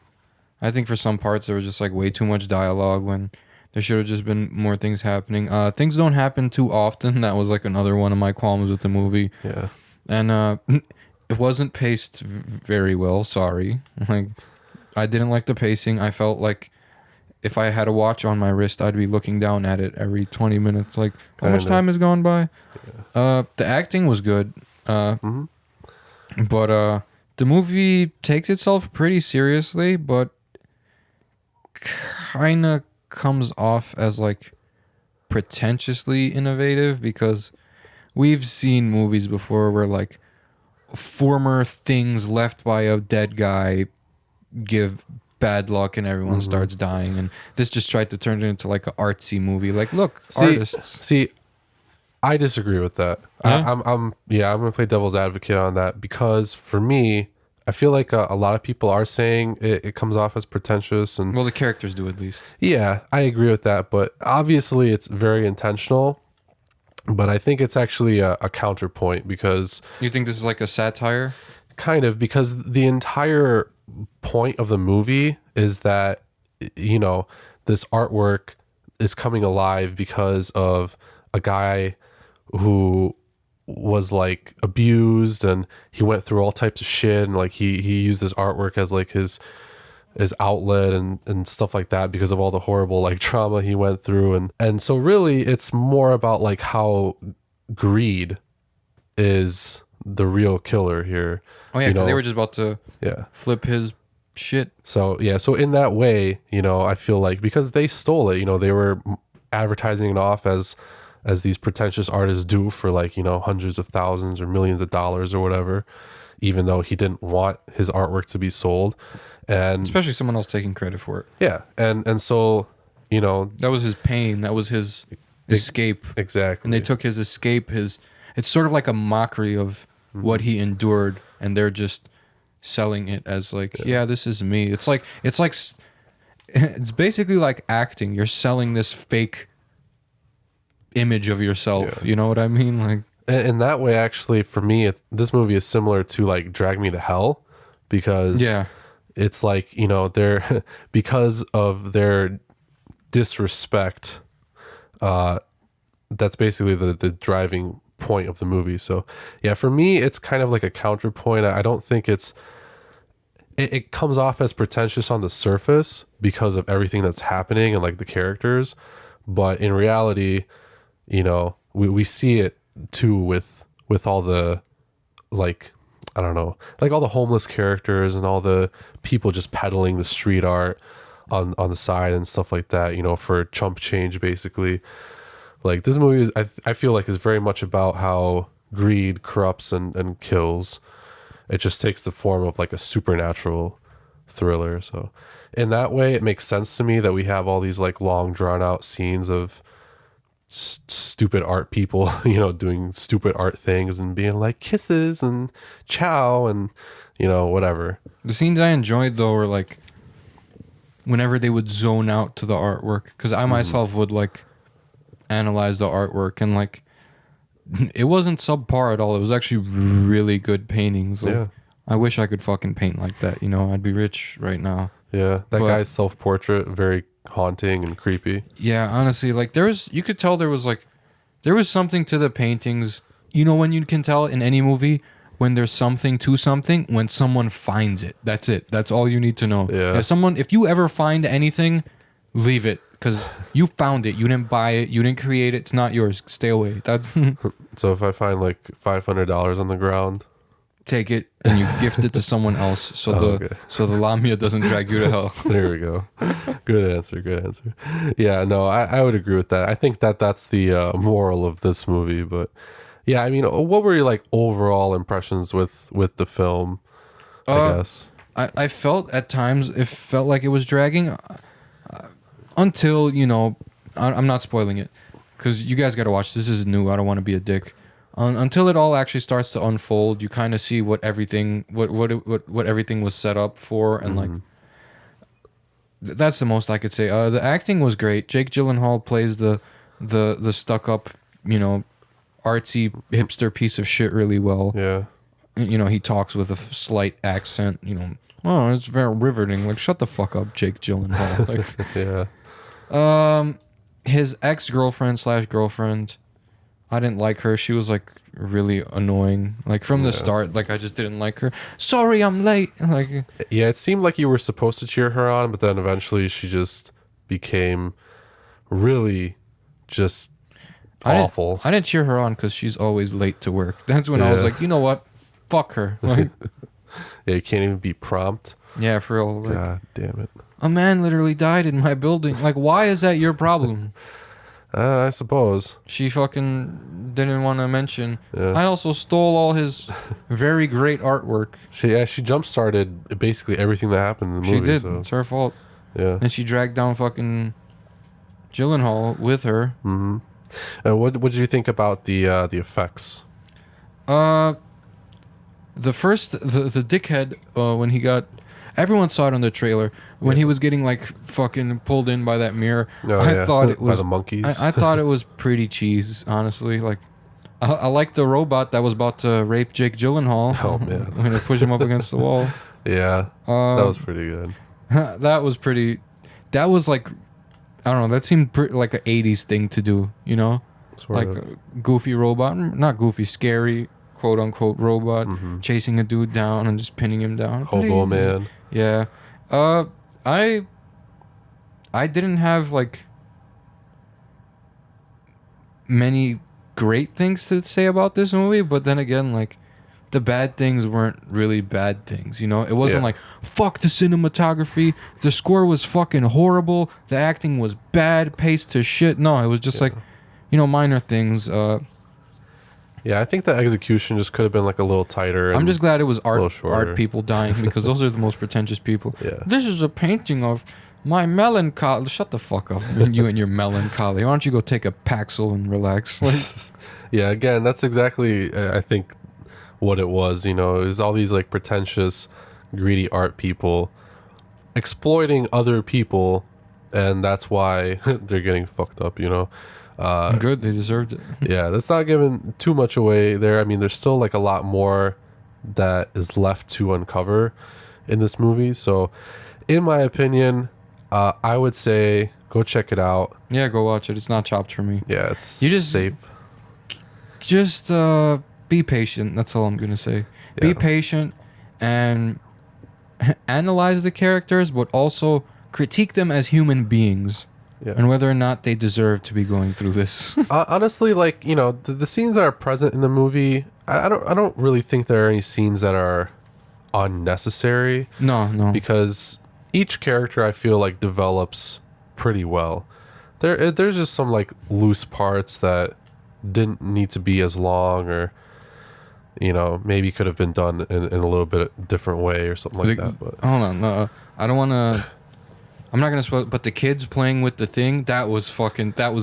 I think for some parts there was just like way too much dialogue when there should have just been more things happening. Things don't happen too often. That was like another one of my qualms with the movie. Yeah. And it wasn't paced very well. Sorry. Like I didn't like the pacing. I felt like if I had a watch on my wrist, I'd be looking down at it every 20 minutes. Like, how much time has gone by? Yeah. The acting was good. But the movie takes itself pretty seriously, but kind of comes off as like pretentiously innovative, because we've seen movies before where like former things left by a dead guy give bad luck and everyone starts dying, and this just tried to turn it into like an artsy movie. Like, look, artists. See, I disagree with that. Yeah? I'm gonna play devil's advocate on that, because for me, I feel like a lot of people are saying it comes off as pretentious, and Well, the characters do at least. yeah, I agree with that. But obviously, it's very intentional. But I think it's actually a counterpoint, because You think this is like a satire? kind of, because the entire point of the movie is that this artwork is coming alive because of a guy who was like abused, and he went through all types of shit, and like he used this artwork as like his outlet and stuff like that, because of all the horrible like trauma he went through, and so really it's more about like how greed is the real killer here. Oh yeah, because they were just about to flip his shit. So in that way, I feel like because they stole it, they were advertising it off as these pretentious artists do for like, hundreds of thousands or millions of dollars or whatever, even though he didn't want his artwork to be sold. And Especially someone else taking credit for it. yeah, and so, That was his pain. That was his escape. exactly. And they took his escape, it's sort of like a mockery of what he endured, and they're just selling it as like, yeah, this is me. It's basically like acting. You're selling this fake image of yourself. You know what I mean? Like, in that way, actually, for me, this movie is similar to like Drag Me to Hell, because it's like, they're because of their disrespect, that's basically the driving point of the movie. So yeah, for me, it's kind of like a counterpoint. I don't think it's it comes off as pretentious on the surface because of everything that's happening and like the characters, but in reality, you know, we see it too with all the, like, I don't know, like all the homeless characters and all the people just peddling the street art on the side and stuff like that, you know, for chump change basically. Like this movie is, I feel like, is very much about how greed corrupts and kills. It just takes the form of like a supernatural thriller. So in that way, it makes sense to me that we have all these like long drawn out scenes of stupid art people, you know, doing stupid art things and being like kisses and ciao and, you know, whatever. The scenes I enjoyed though were like whenever they would zone out to the artwork, because I myself would like analyze the artwork, and like it wasn't subpar at all. It was actually really good paintings. Like, Yeah. I wish I could fucking paint like that, you know. I'd be rich right now. Yeah, that But- guy's self-portrait, very haunting and creepy. Yeah, honestly, like you could tell there was something to the paintings. You know, when you can tell in any movie when there's something to something, when someone finds it. That's it. That's all you need to know. Yeah. If you ever find anything, leave it, because you found it. You didn't buy it. You didn't create it. It's not yours. Stay away. That's So if I find like $500 on the ground, take it and you gift it to someone else, so the Lamia doesn't drag you to hell. there we go. Good answer. Yeah, no, I would agree with that. I think that's the moral of this movie. But yeah, I mean, what were your like overall impressions with the film? I guess. I felt at times it felt like it was dragging until, you know, I'm not spoiling it because you guys got to watch. This is new. I don't want to be a dick. Until it all actually starts to unfold, you kind of see what everything was set up for, and like that's the most I could say. The acting was great. Jake Gyllenhaal plays the stuck up, you know, artsy hipster piece of shit really well. Yeah. You know, he talks with a slight accent. You know, oh, it's very riveting. Like, shut the fuck up, Jake Gyllenhaal. Like, Yeah. his ex-girlfriend/girlfriend, I didn't like her. She was like really annoying. Like from the start, like I just didn't like her. Sorry, I'm late. Like, Yeah, it seemed like you were supposed to cheer her on, but then eventually she just became really just awful. I didn't cheer her on because she's always late to work. That's when I was Yeah. like, you know what? Fuck her. Like, Yeah, you can't even be prompt. yeah, for real. Like, God damn it. a man literally died in my building. Like, why is that your problem? I suppose. She fucking didn't want to mention. Yeah. I also stole all his very great artwork. She jump started basically everything that happened in the She movie. did. So, It's her fault. yeah. And she dragged down fucking Gyllenhaal with her. And what did you think about the effects? The dickhead, when he got, everyone saw it on the trailer, when he was getting like fucking pulled in by that mirror. I thought it by was the monkeys. I thought it was pretty cheese, honestly. Like, I liked the robot that was about to rape Jake Gyllenhaal. Oh, man. When they push him up against the wall. Yeah, that was pretty good. That was pretty. That was like, I don't know. That seemed like an '80s thing to do. You know, Sort like of. a goofy robot, not goofy, scary quote unquote robot chasing a dude down and just pinning him down. Hobo man. Yeah. I didn't have like many great things to say about this movie, but then again, like, the bad things weren't really bad things, you know? It wasn't Yeah. like, fuck the cinematography, the score was fucking horrible, the acting was bad, paced to shit. No, it was just like, you know, minor things. Yeah, I think the execution just could have been like a little tighter. I'm just glad it was little shorter. art people dying, because those are the most pretentious people. Yeah. This is a painting of my melancholy. Shut the fuck up, you and your melancholy. Why don't you go take a Paxil and relax? Like, Yeah, again, that's exactly I think what it was. You know, it was all these like pretentious, greedy art people exploiting other people, and that's why they're getting fucked up. You know. good, they deserved it. Yeah, that's not giving too much away there. I mean, there's still like a lot more that is left to uncover in this movie. So, in my opinion, I would say go check it out. Yeah, go watch it. It's not chopped for me. Yeah, it's You just- safe. Just be patient. That's all I'm gonna say. Be Yeah. patient, and analyze the characters, but also critique them as human beings. Yeah. And whether or not they deserve to be going through this. Honestly, like, you know, the scenes that are present in the movie, I don't really think there are any scenes that are unnecessary. No. Because each character, I feel like, develops pretty well. There's just some like loose parts that didn't need to be as long, or, you know, maybe could have been done in a little bit different way or something like that. But hold on, no, I don't want to. I'm not gonna spoil, but the kids playing with the thing, that was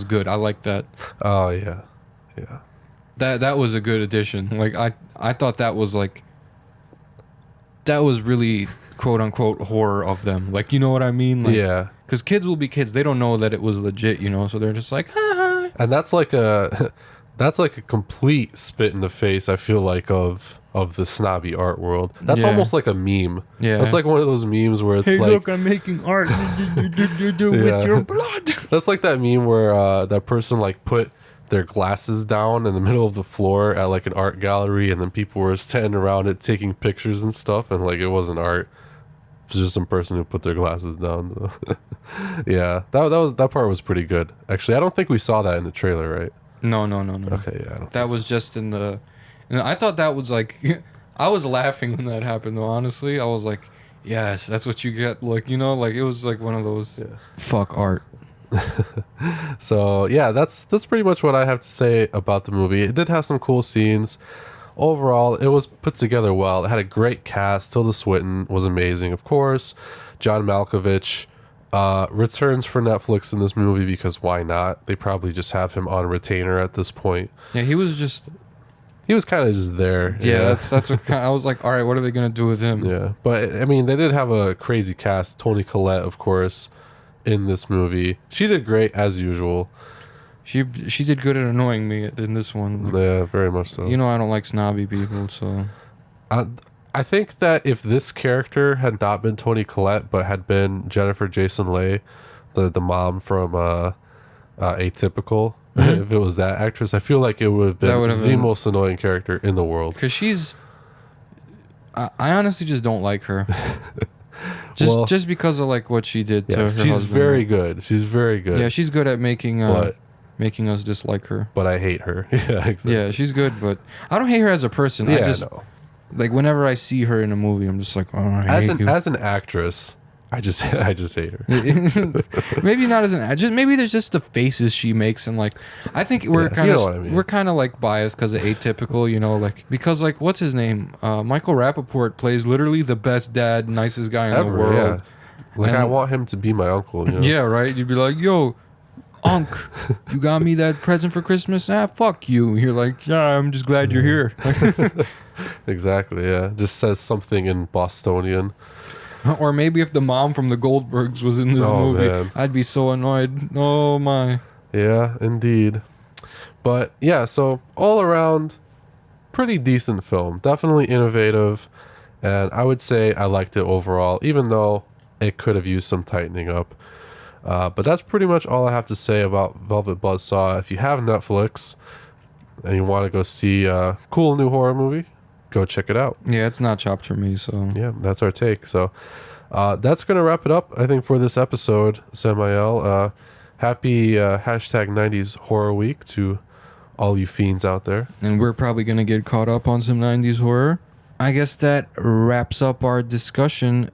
good. I like that. Oh yeah. That was a good addition. Like I thought that was really quote unquote horror of them. Like, you know what I mean? Like, Yeah. Because kids will be kids. They don't know that it was legit, you know. So they're just like, ha ha. And that's like a complete spit in the face, I feel like, of the snobby art world. That's Yeah. almost like a meme. Yeah. It's like one of those memes where it's Hey, like, look, I'm making art with your blood. that's like that meme where that person like put their glasses down in the middle of the floor at like an art gallery, and then people were standing around it taking pictures and stuff, and like it wasn't art. It was just some person who put their glasses down. Yeah, that part was pretty good. Actually, I don't think we saw that in the trailer, right? No. Okay, yeah. I don't That was just in the. I thought that was like. I was laughing when that happened, though. Honestly, I was like, "Yes, that's what you get." Like, you know, like it was like one of those. Yeah. Fuck art. So yeah, that's pretty much what I have to say about the movie. It did have some cool scenes. Overall, it was put together well. It had a great cast. Tilda Swinton was amazing, of course. John Malkovich returns for Netflix in this movie because why not? They probably just have him on retainer at this point. Yeah, he was just. He was kind of just there. Yeah, that's what I was like. All right, what are they gonna do with him? Yeah, but I mean, they did have a crazy cast. Toni Collette, of course, in this movie. She did great as usual. She did good at annoying me in this one. Like, Yeah, very much so. you know, I don't like snobby people, so. I think that if this character had not been Toni Collette, but had been Jennifer Jason Leigh, the mom from Atypical, if it was that actress, I feel like it would have been the most annoying character in the world. Because she's. I honestly just don't like her. Well, just because of like what she did to her she's husband. very good. She's very good. Yeah, she's good at making us dislike her. But I hate her. Yeah, exactly. Yeah, she's good, but I don't hate her as a person. Yeah, I just no. like whenever I see her in a movie, I'm just like, oh, I hate you. As an actress, I just hate her. Maybe not as an maybe there's just the faces she makes, and like I think we're kind of we're kind of like biased because of Atypical, you know, like because like what's his name? Michael Rappaport plays literally the best dad, nicest guy in the world. Yeah. Like, And- I want him to be my uncle. You know? Yeah, right. You'd be like, yo, Unc, you got me that present for Christmas? Ah, fuck you. You're like, yeah, I'm just glad you're here. Exactly. Yeah. Just says something in Bostonian. Or maybe if the mom from the Goldbergs was in this movie, man. I'd be so annoyed. Oh my. Yeah, indeed. But yeah, so all around, pretty decent film. Definitely innovative. And I would say I liked it overall, even though it could have used some tightening up. But that's pretty much all I have to say about Velvet Buzzsaw. If you have Netflix and you want to go see a cool new horror movie, go check it out. Yeah, it's not chopped for me, so. Yeah, that's our take. So that's going to wrap it up, I think, for this episode, Samael. Happy hashtag 90s horror week to all you fiends out there. And we're probably going to get caught up on some 90s horror. I guess that wraps up our discussion.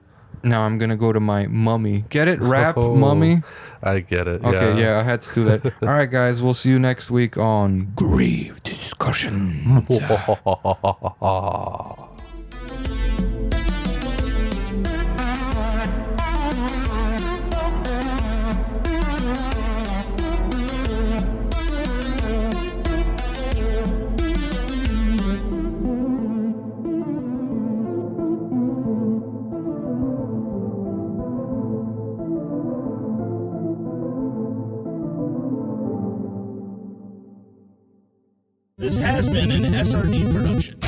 Now I'm going to go to my mummy. Get it? Rap mummy? I get it. Okay, yeah, I had to do that. All right, guys, we'll see you next week on Grave Discussions. This has been an SRD production.